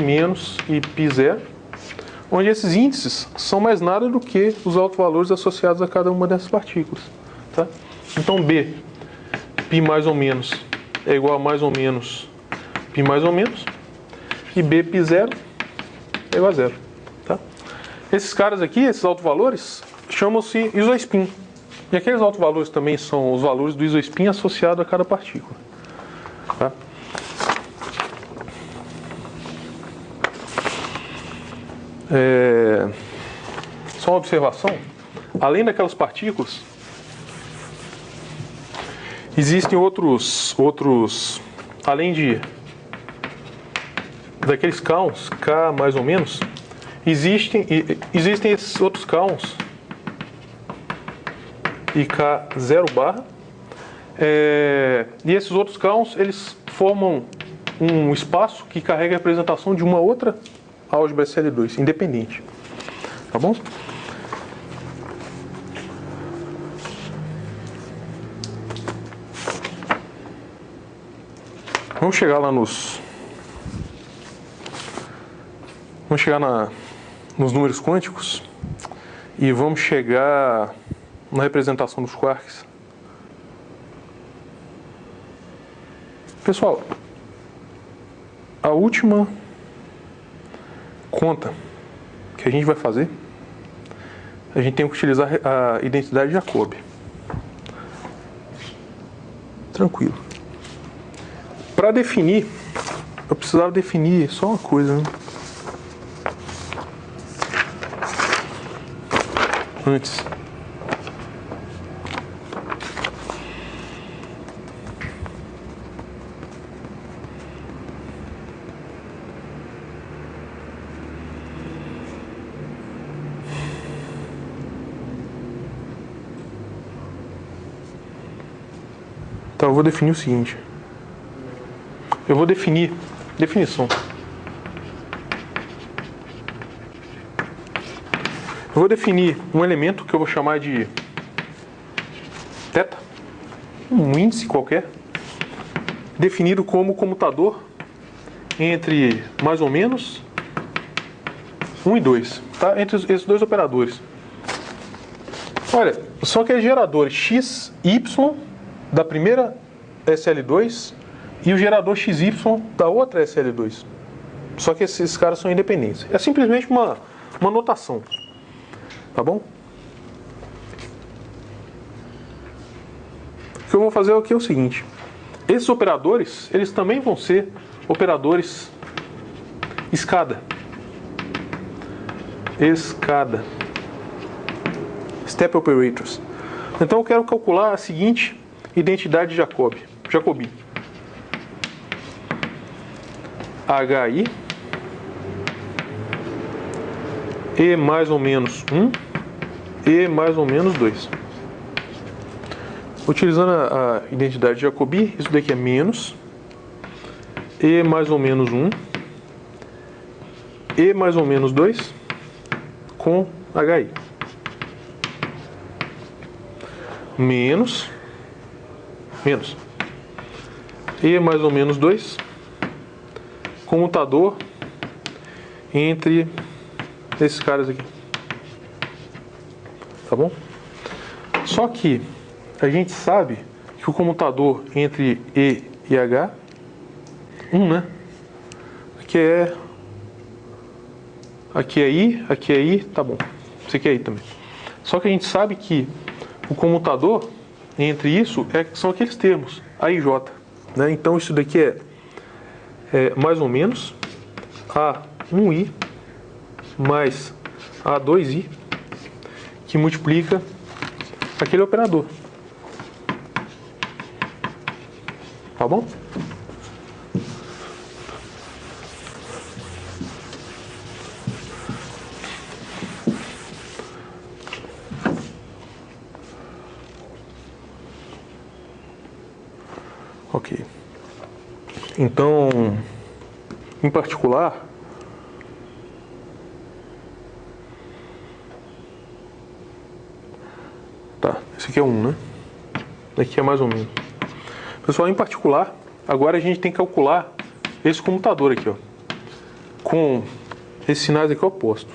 e π0, onde esses índices são mais nada do que os autovalores associados a cada uma dessas partículas. Tá? Então B, π mais ou menos, é igual a mais ou menos π mais ou menos, e B, π0 é igual a zero. Tá? Esses caras aqui, esses autovalores, chamam-se isospin. E aqueles autovalores também são os valores do isospin associado a cada partícula. Tá? Só uma observação: além daquelas partículas, existem outros além daqueles Kons, K mais ou menos, existem esses outros Kons e K0 barra, e esses outros Kons, eles formam um espaço que carrega a representação de uma outra álgebra SL2, independente. Tá bom? Vamos chegar lá nos números quânticos e vamos chegar na representação dos quarks. Pessoal, a última conta que a gente vai fazer, a gente tem que utilizar a identidade de Jacobi. Tranquilo. Para definir, eu precisava definir só uma coisa, né? Antes. Então eu vou definir o seguinte. Eu vou definir definição. Eu vou definir um elemento que eu vou chamar de θ, um índice qualquer, definido como comutador entre mais ou menos 1 e 2, tá? Entre esses dois operadores. Olha, são aqueles geradores x, y da primeira SL2 e o gerador XY da outra SL2. Só que esses caras são independentes. É simplesmente uma notação. Tá bom? O que eu vou fazer aqui é o seguinte. Esses operadores, eles também vão ser operadores escada. Escada. Step operators. Então eu quero calcular a seguinte identidade de Jacobi. HI E mais ou menos 1 E mais ou menos 2. Utilizando a identidade de Jacobi, isso daqui é menos E mais ou menos 1 E mais ou menos 2 com HI. Menos E mais ou menos 2 comutador entre esses caras aqui. Tá bom? Só que a gente sabe que o comutador entre E e H, 1, né? Aqui é I, tá bom. Esse aqui é I também. Só que a gente sabe que o comutador entre isso são aqueles termos, A e J, né? Então isso daqui é mais ou menos A1I mais A2I, que multiplica aquele operador. Tá bom? Ok. Então, em particular, tá, esse aqui é 1, né? Aqui é mais ou menos. Pessoal, em particular, agora a gente tem que calcular esse comutador aqui, ó, com esses sinais aqui opostos.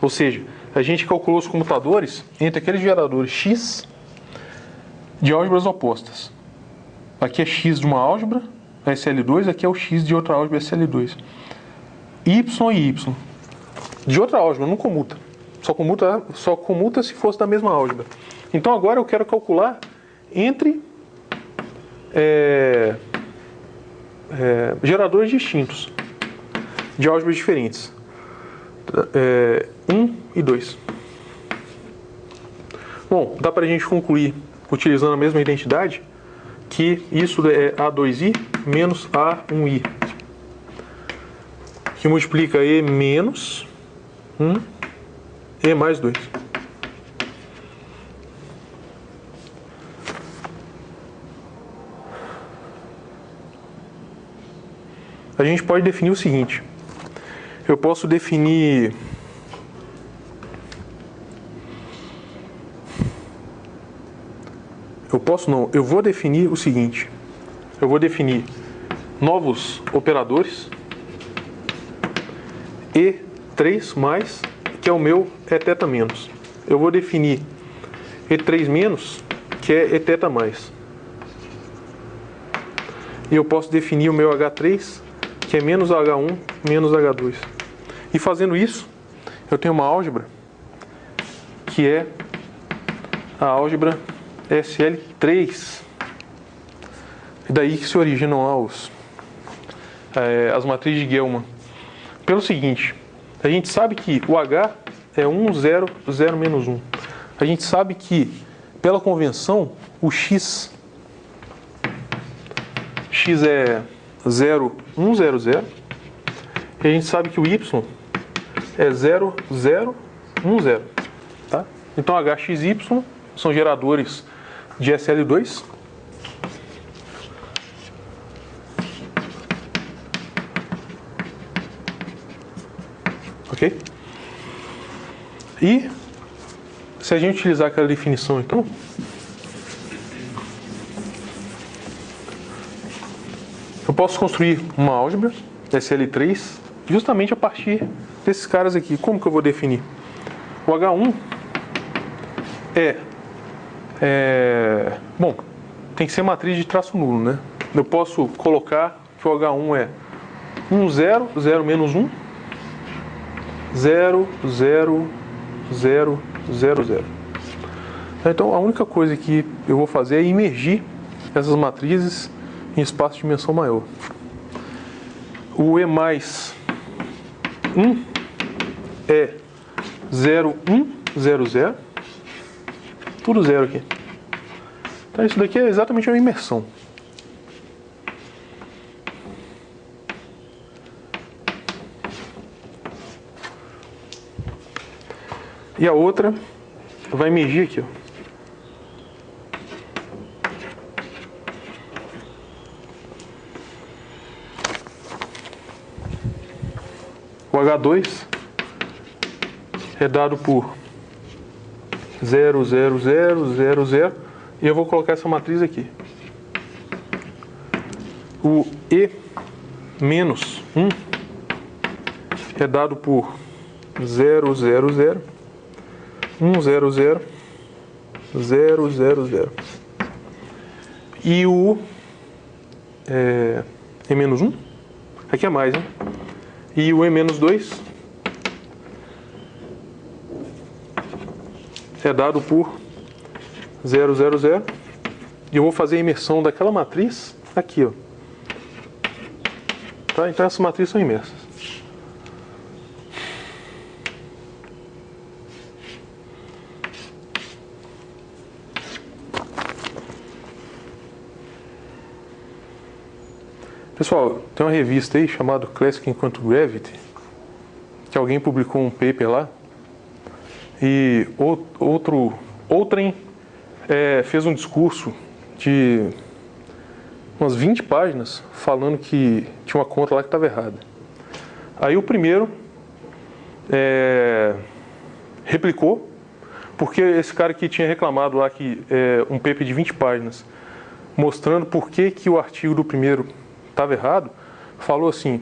Ou seja, a gente calculou os comutadores entre aqueles geradores X de álgebras opostas. Aqui é X de uma álgebra, SL2, aqui é o X de outra álgebra, SL2. Y e Y. De outra álgebra, não comuta. Só comuta se fosse da mesma álgebra. Então agora eu quero calcular entre geradores distintos, de álgebras diferentes. 1 e 2. Bom, dá pra gente concluir, utilizando a mesma identidade, que isso é A2I menos A1I, que multiplica E menos 1 E mais 2. A gente pode definir o seguinte. Eu posso definir eu vou definir o seguinte. Eu vou definir novos operadores E3 mais, que é o meu Eθ menos. Eu vou definir E3 menos, que é Eθ mais. E eu posso definir o meu H3, que é menos H1 menos H2. E fazendo isso, eu tenho uma álgebra que é a álgebra SL3. E daí que se originam lá as matrizes de Gell-Mann. Pelo seguinte, a gente sabe que o H é 1, 0, 0, menos 1. A gente sabe que, pela convenção, o X é 0, 1, 0, 0. E a gente sabe que o Y é 0, 0, 1, 0. Tá? Então, HXY são geradores de SL2. Ok? E, se a gente utilizar aquela definição, então, eu posso construir uma álgebra SL3 justamente a partir desses caras aqui. Como que eu vou definir? O H1 bom, tem que ser matriz de traço nulo, né? Eu posso colocar que o H1 é 1, 0, 0 menos 1, 0, 0, 0, 0, 0. Então a única coisa que eu vou fazer é imergir essas matrizes em espaço de dimensão maior. O E mais 1 é 0, 1, 0, 0. Tudo zero aqui. Então isso daqui é exatamente uma imersão. E a outra vai emergir aqui, ó. O H2 é dado por 0, 0, 0, 0, 0. E eu vou colocar essa matriz aqui. O E menos 1 é dado por 0, 0, 0, 1, 0, 0, 0, 0, 0. E o E menos 1, aqui é mais, né? E o E menos 2 é dado por 0, 0, 0. E eu vou fazer a imersão daquela matriz aqui, ó. Tá? Então essas matrizes são imersas. Pessoal, tem uma revista aí chamada Classic in Quantum Gravity, que alguém publicou um paper lá, e outrem fez um discurso de umas 20 páginas falando que tinha uma conta lá que estava errada. Aí o primeiro replicou, porque esse cara que tinha reclamado lá que um paper de 20 páginas mostrando por que o artigo do primeiro estava errado, falou assim: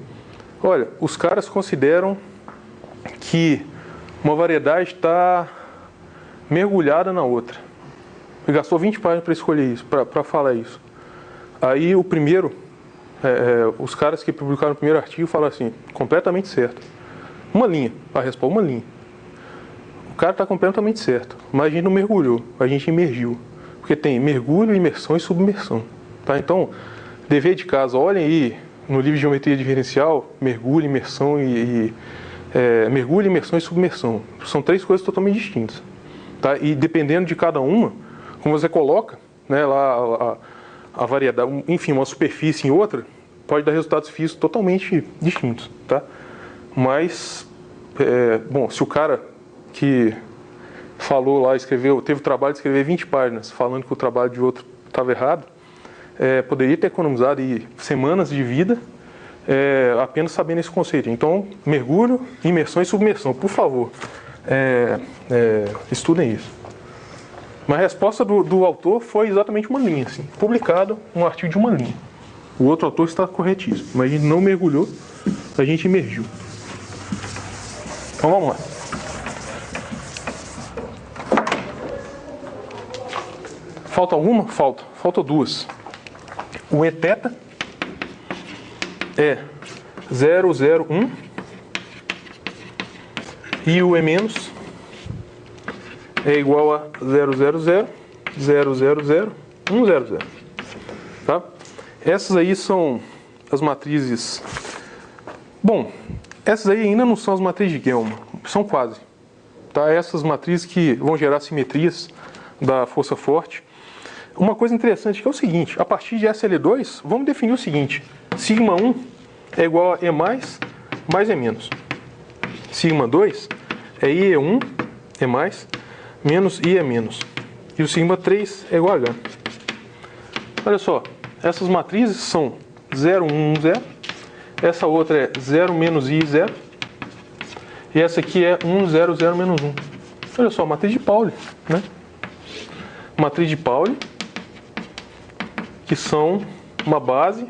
olha, os caras consideram que uma variedade está mergulhada na outra. Ele gastou 20 páginas para escolher isso, para falar isso. Aí o primeiro, os caras que publicaram o primeiro artigo falaram assim, completamente certo. Uma linha, a resposta, uma linha. O cara está completamente certo, mas a gente não mergulhou, a gente imergiu. Porque tem mergulho, imersão e submersão. Tá? Então, dever de casa, olhem aí no livro de geometria diferencial, mergulho, imersão mergulho, imersão e submersão. São três coisas totalmente distintas. Tá? E dependendo de cada uma, como você coloca, né, lá a variedade, enfim, uma superfície em outra, pode dar resultados físicos totalmente distintos. Tá? Mas, bom, se o cara que falou lá, teve o trabalho de escrever 20 páginas falando que o trabalho de outro estava errado, poderia ter economizado aí semanas de vida apenas sabendo esse conceito. Então, mergulho, imersão e submersão, por favor, estudem isso. Mas a resposta do autor foi exatamente uma linha, assim, publicado um artigo de uma linha. O outro autor está corretíssimo, mas a gente não mergulhou, a gente imergiu. Então vamos lá. Falta alguma? Falta duas. O Eθ é 0, 0, 1 e o E- é igual a 0, 0, 0, 0, 0, 0, 1, 0, 0. Tá? Essas aí são as matrizes. Bom, essas aí ainda não são as matrizes de Gelman, são quase. Tá? Essas matrizes que vão gerar simetrias da força forte. Uma coisa interessante que é o seguinte, a partir de SL2, vamos definir o seguinte: sigma 1 é igual a E mais E menos. Sigma 2 é IE1, E mais, menos IE menos. E o sigma 3 é igual a H. Olha só, essas matrizes são 0, 1, 1, 0. Essa outra é 0 menos I, 0. E essa aqui é 1, 0, 0, menos 1. Olha só, matriz de Pauli, né? Matriz de Pauli, que são uma base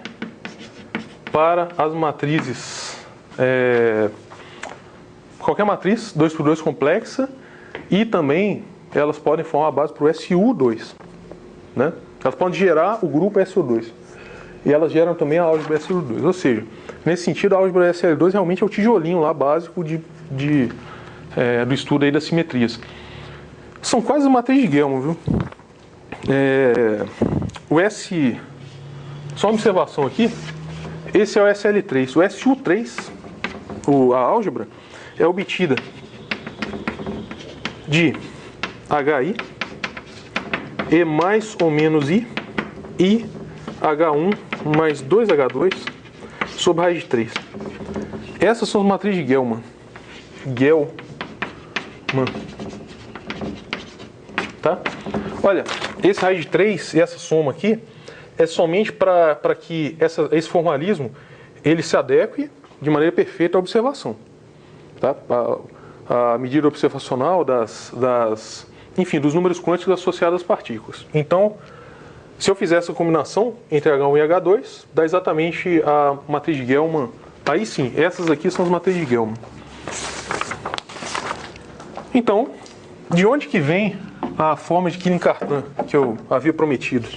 para as matrizes, qualquer matriz 2×2 complexa, e também elas podem formar a base para o SU2, né? Elas podem gerar o grupo SO2. E elas geram também a álgebra SL2. Ou seja, nesse sentido, a álgebra SL2 realmente é o tijolinho lá básico do estudo aí das simetrias. São quase matrizes de Gelman, viu? O S... Só uma observação aqui. Esse é o SL3. O SU3, a álgebra, é obtida de HI E mais ou menos I H1 mais 2H2 sobre raiz de 3. Essas são as matrizes de Gelman. Tá? Olha, esse raiz de 3 e essa soma aqui é somente para que esse formalismo ele se adeque de maneira perfeita à observação. Tá? A medida observacional enfim, dos números quânticos associados às partículas. Então, se eu fizer essa combinação entre H1 e H2, dá exatamente a matriz de Gelman. Aí sim, essas aqui são as matrizes de Gelman. Então, de onde que vem a forma de Killing-Cartan que eu havia prometido?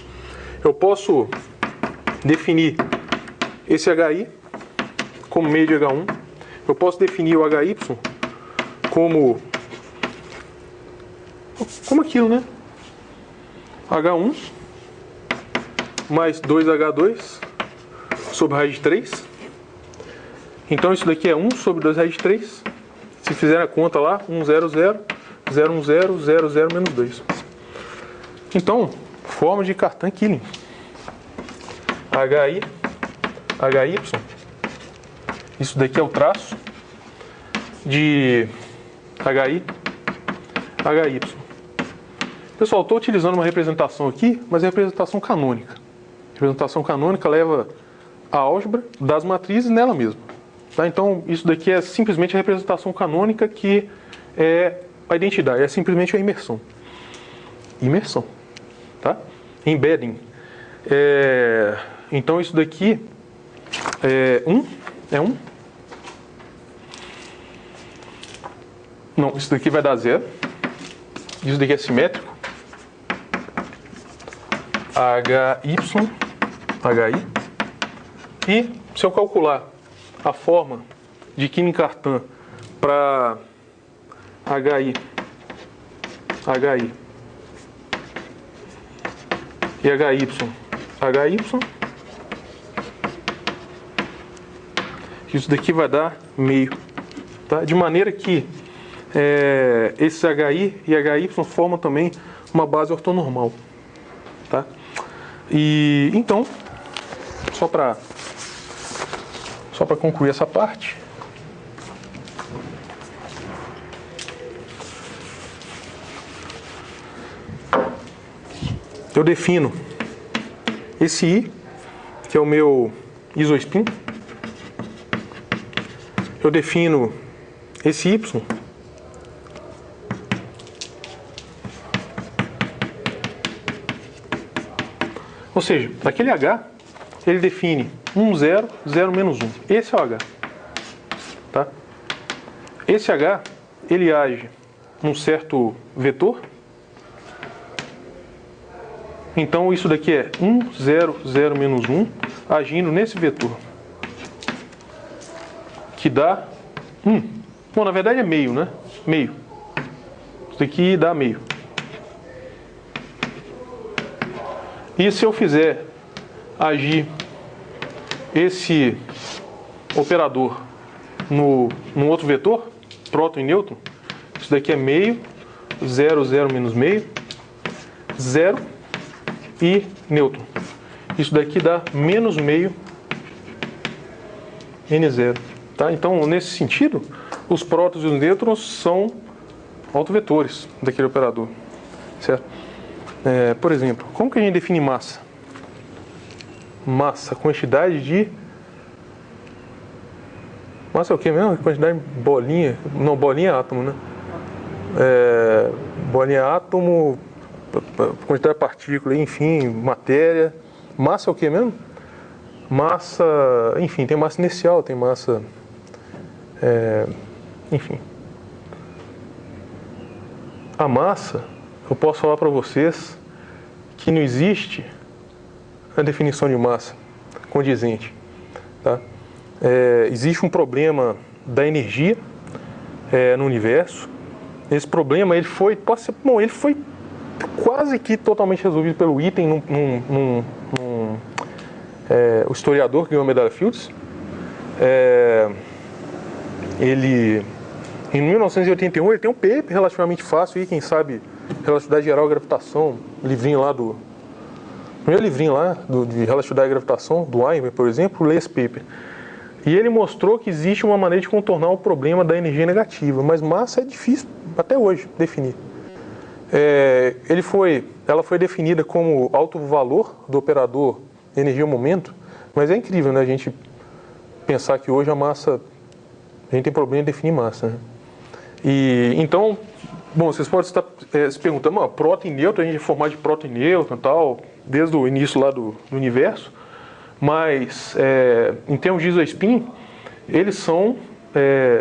Eu posso definir esse HI como meio de H1. Eu posso definir o HY como aquilo, né? H1 mais 2H2 sobre raiz de 3. Então isso daqui é 1 sobre 2 raiz de 3. Se fizer a conta lá, 1, 0, 0, 0, 1, 0, 0, 0, menos 2. Então, forma de Cartan-Killing. HI, HY. Isso daqui é o traço de HI, HY. Pessoal, estou utilizando uma representação aqui, mas é representação canônica. A representação canônica leva a álgebra das matrizes nela mesma. Tá? Então, isso daqui é simplesmente a representação canônica que é a identidade, é simplesmente a imersão. Imersão. Tá? Embedding. Então, isso daqui é 1. Não, isso daqui vai dar 0. Isso daqui é simétrico. HI. E se eu calcular a forma de Killing-Cartan para HI e HY, isso daqui vai dar meio. Tá? De maneira que esse HI e HY formam também uma base ortonormal. Tá? E então, só para concluir essa parte, eu defino esse I, que é o meu isospin. Eu defino esse Y, ou seja, aquele H, ele define 1, 0, 0, menos 1. Esse é o H. Tá? Esse H, ele age num certo vetor. Então, isso daqui é 1, 0, 0, menos 1, agindo nesse vetor. Que dá 1. Bom, na verdade é meio, né? Meio. Isso daqui dá meio. E se eu fizer agir esse operador num outro vetor, próton e nêutron, isso daqui é meio, 0, 0, menos meio, 0 e nêutron. Isso daqui dá menos meio N0. Tá? Então, nesse sentido, os prótons e os nêutrons são autovetores daquele operador. Certo? Por exemplo, como que a gente define massa? Massa, quantidade de... Massa é o que mesmo? Quantidade de bolinha. Não, bolinha é átomo, né? Bolinha é átomo, quantidade de partícula, enfim, matéria. Massa é o que mesmo? Massa, enfim, tem massa inicial, tem massa... enfim. A massa, eu posso falar para vocês que não existe a definição de massa condizente. Tá? Existe um problema da energia no universo. Esse problema ele foi quase que totalmente resolvido pelo Item, o historiador que ganhou a medalha Fields. Ele, em 1981, ele tem um paper relativamente fácil, aí, quem sabe, Relatividade Geral e Gravitação, livrinho lá primeiro livrinho lá de Relatividade e Gravitação, do Einstein, por exemplo, lê esse paper. E ele mostrou que existe uma maneira de contornar o problema da energia negativa, mas massa é difícil até hoje definir. Ela foi definida como alto valor do operador energia-momento, mas é incrível, né, a gente pensar que hoje a gente tem problema em definir massa, né? E então, bom, vocês podem estar se perguntando, próton e nêutron, a gente é formado de próton e nêutron e tal, desde o início lá do universo, mas em termos de isospin, eles são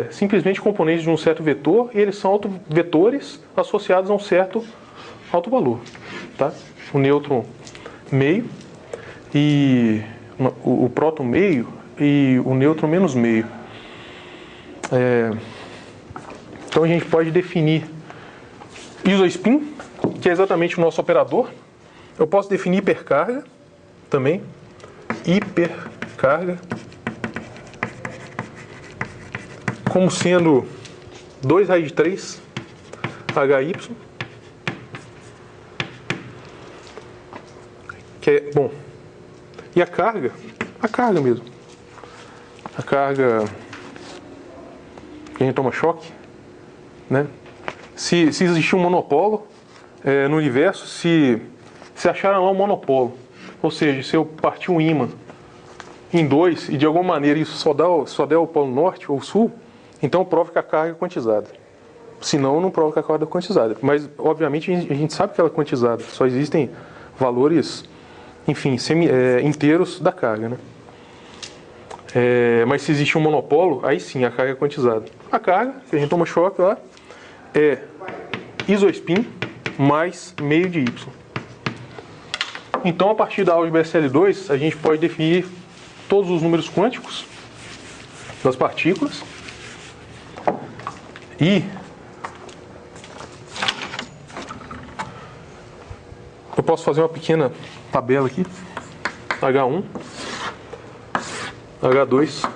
simplesmente componentes de um certo vetor, e eles são autovetores associados a um certo alto valor, tá? O nêutron meio, e o próton meio, e o nêutron menos meio. Então a gente pode definir isospin, que é exatamente o nosso operador. Eu posso definir hipercarga também. Hipercarga como sendo 2 raiz de 3 HY, que é, bom, e a carga mesmo. A carga que a gente toma choque, né? Se existir um monopolo no universo, se acharam lá um monopolo, ou seja, se eu partir um ímã em dois e de alguma maneira isso só der o polo norte ou sul, então prova que a carga é quantizada. Senão não prova que a carga é quantizada. Mas obviamente a gente sabe que ela é quantizada, só existem valores, enfim, inteiros da carga, né? Mas se existe um monopolo, aí sim a carga é quantizada. A carga, que a gente toma choque lá, é isospin mais meio de Y. Então, a partir da álgebra SL2, a gente pode definir todos os números quânticos das partículas. E eu posso fazer uma pequena tabela aqui. H1, H2,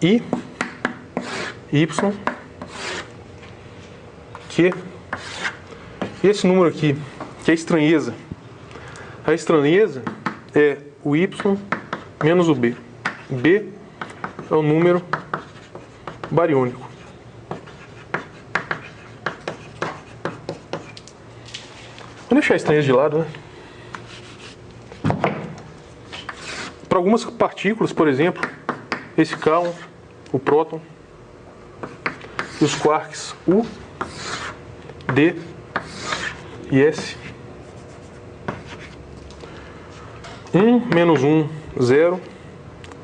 I, Y, Q. E esse número aqui, que é a estranheza. A estranheza é o Y menos o B. B é o número bariônico. Vou deixar a estranheza de lado, né? Para algumas partículas, por exemplo, esse K, o próton, e os quarks U, D e S. 1 menos 1, 0.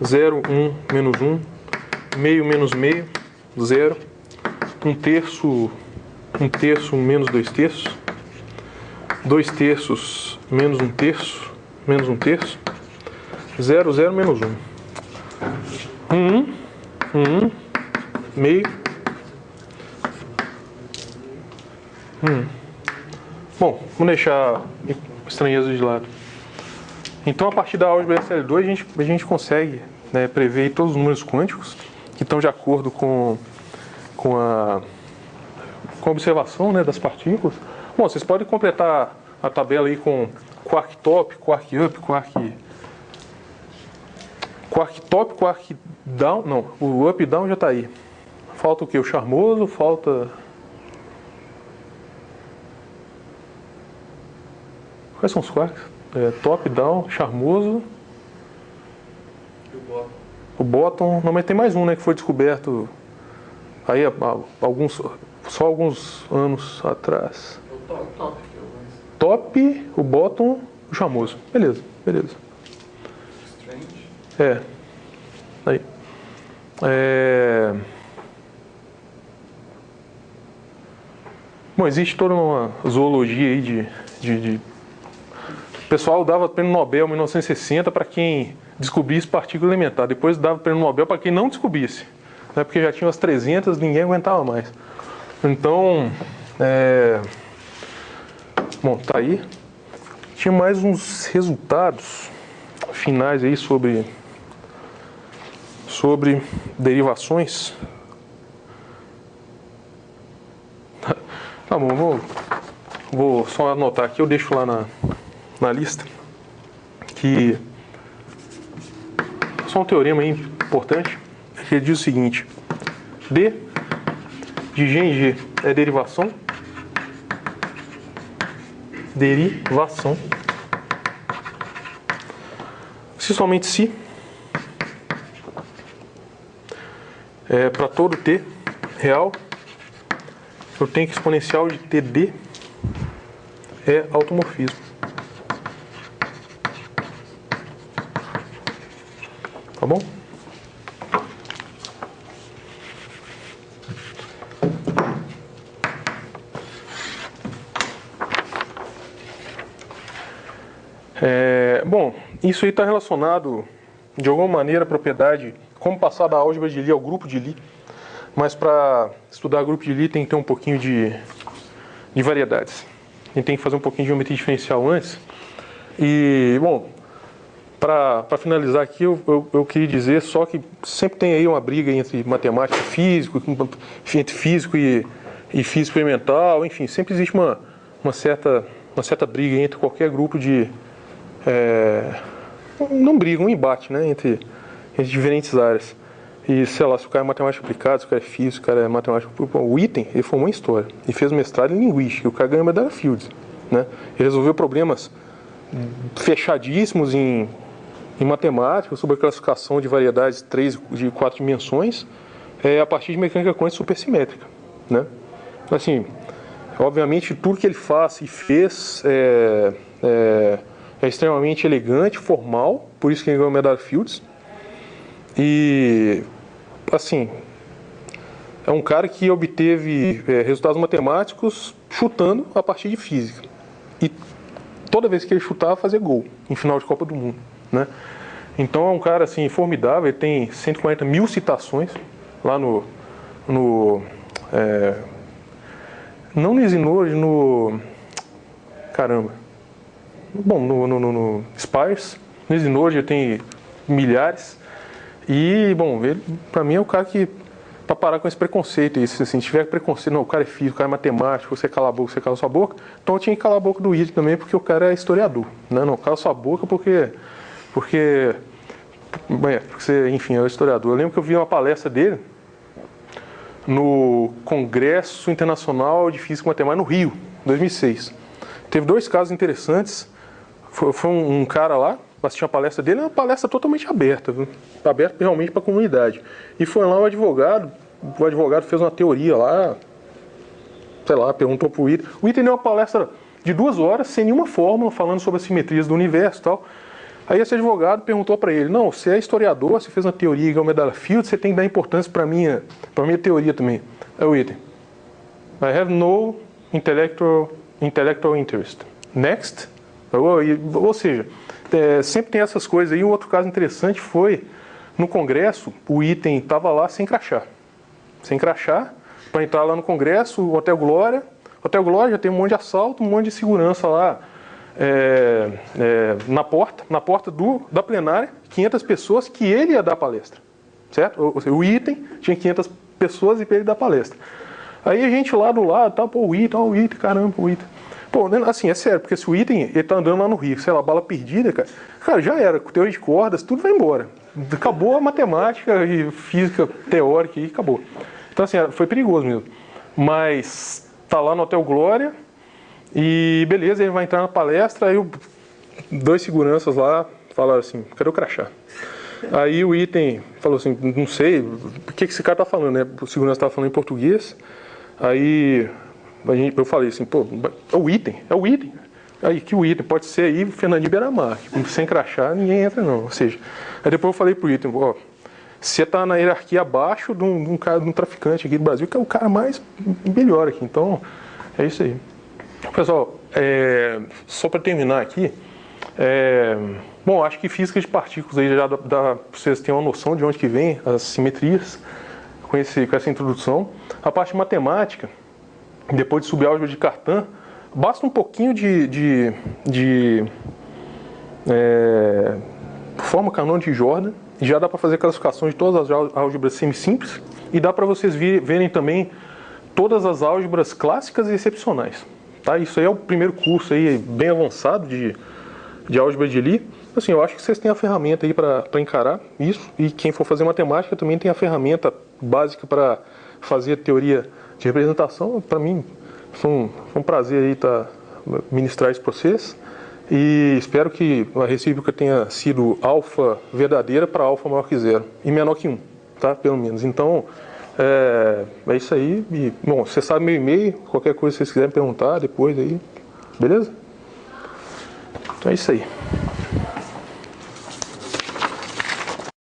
0, 1, menos 1. Meio menos meio, 0. 1/3, 1/3 menos 2/3. 2/3 menos 1/3, menos 1/3. 0, 0, menos 1. 1, 1, meio. Bom, vamos deixar a estranheza de lado. Então, a partir da álgebra SL2, a gente consegue, né, prever todos os números quânticos que estão de acordo com a observação, né, das partículas. Bom, vocês podem completar a tabela aí com quark top, quark up, quark top, quark down. Não, o up e down já está aí. Falta o que? O charmoso, falta... Quais são os quarks? Top, down, charmoso. E o bottom? O bottom, não, mas tem mais um, né, que foi descoberto aí só alguns anos atrás. O top, que é o mais... Top, o bottom, o charmoso. Beleza. Strange. Aí. Bom, existe toda uma zoologia aí pessoal dava prêmio Nobel em 1960 para quem descobrisse partícula elementar. Depois dava prêmio Nobel para quem não descobrisse, né? Porque já tinha umas 300, ninguém aguentava mais. Então, bom, tá aí. Tinha mais uns resultados finais aí sobre derivações. Tá bom, vou só anotar aqui, eu deixo lá na lista, que só um teorema aí importante, que diz o seguinte: D de G em G é derivação, se somente se para todo t real eu tenho que exponencial de td é automorfismo. Tá bom? Bom, isso aí está relacionado de alguma maneira à propriedade, como passar da álgebra de Lie ao grupo de Lie, mas para estudar grupo de Lie tem que ter um pouquinho de variedades. A gente tem que fazer um pouquinho de geometria diferencial antes. E, bom, para finalizar aqui, eu queria dizer só que sempre tem aí uma briga entre matemática e físico, entre físico e física experimental, enfim, sempre existe uma certa briga entre qualquer grupo de... não briga, um embate, né, entre diferentes áreas. E, sei lá, se o cara é matemática aplicada, se o cara é físico, se o cara é matemática... O Witten, ele formou em História e fez mestrado em Linguística, o cara ganhou medalha Fields, né? Ele resolveu problemas fechadíssimos em matemática, sobre a classificação de variedades 3 de 4 dimensões, a partir de mecânica quântica supersimétrica, né? Assim, obviamente, tudo que ele faz e fez é extremamente elegante, formal, por isso que ele ganhou a medalha Fields. E, assim, é um cara que obteve resultados matemáticos chutando a partir de física. E toda vez que ele chutava, fazia gol em final de Copa do Mundo, né? Então é um cara assim formidável. Ele tem 140 mil citações lá não no Isinode, no Sparse. No Isinode ele tem milhares. E, bom, ele, pra mim, é o cara que, pra parar com esse preconceito, isso, assim, se tiver preconceito, não, o cara é físico, o cara é matemático, você cala a boca, você cala sua boca, então eu tinha que calar a boca do Witten também, porque o cara é historiador, né? Não, cala sua boca porque você, enfim, é um historiador. Eu lembro que eu vi uma palestra dele no Congresso Internacional de Física e Matemática no Rio, em 2006. Teve 2 casos interessantes. Foi um cara lá, assisti a palestra dele, é uma palestra totalmente aberta, viu? Aberta realmente para a comunidade. E foi lá o advogado fez uma teoria lá, sei lá, perguntou para o Witten. O Witten deu uma palestra de 2 horas, sem nenhuma fórmula, falando sobre as simetrias do universo e tal. Aí esse advogado perguntou para ele: não, você é historiador, você fez uma teoria igual a medalha Fields, você tem que dar importância para minha teoria também. Aí o Witten: I have no intellectual interest. Next? Ou seja, sempre tem essas coisas aí. Um outro caso interessante foi, no Congresso, o Witten estava lá sem crachá. Sem crachá, para entrar lá no Congresso, o Hotel Glória. O Hotel Glória já tem um monte de assalto, um monte de segurança lá na porta da plenária, 500 pessoas que ele ia dar palestra. Certo? Ou seja, o Witten tinha 500 pessoas e para ele dar palestra. Aí a gente lá do lado, tá, pô, o Witten, caramba, o Witten. Pô, assim, é sério, porque se o Witten, ele tá andando lá no Rio, sei lá, bala perdida, cara, já era, com teoria de cordas, tudo vai embora. Acabou a matemática e física teórica e acabou. Então, assim, foi perigoso mesmo. Mas tá lá no Hotel Glória e beleza, ele vai entrar na palestra, aí 2 seguranças lá falaram assim: cadê o crachá? Aí o Witten falou assim: não sei, o que esse cara tá falando, né? O segurança tava falando em português. Aí eu falei assim: pô, é o Witten. Aí que o Witten pode ser aí Fernandinho Beiramar, sem crachá ninguém entra não. Ou seja, aí depois eu falei pro Witten: ó, você tá na hierarquia abaixo de um traficante aqui do Brasil, que é o cara mais melhor aqui. Então, é isso aí. Pessoal, só para terminar aqui, Bom, acho que física de partículas aí já dá para vocês terem uma noção de onde que vem as simetrias com essa introdução. A parte matemática, depois de subálgebra de Cartan, basta um pouquinho de forma canônica de Jordan, e já dá para fazer classificações de todas as álgebras semisimples, e dá para vocês verem também todas as álgebras clássicas e excepcionais. Tá? Isso aí é o primeiro curso aí, bem avançado de álgebra de Lie. Assim, eu acho que vocês têm a ferramenta aí para encarar isso, e quem for fazer matemática também tem a ferramenta básica para fazer a teoria de representação. Para mim, foi um prazer aí ministrar isso para vocês, e espero que a recíproca tenha sido alfa verdadeira para alfa maior que 0 e menor que 1, tá? Pelo menos. Então, é isso aí. E, bom, você sabe meu e-mail, qualquer coisa que vocês quiserem perguntar depois aí, beleza? Então é isso aí.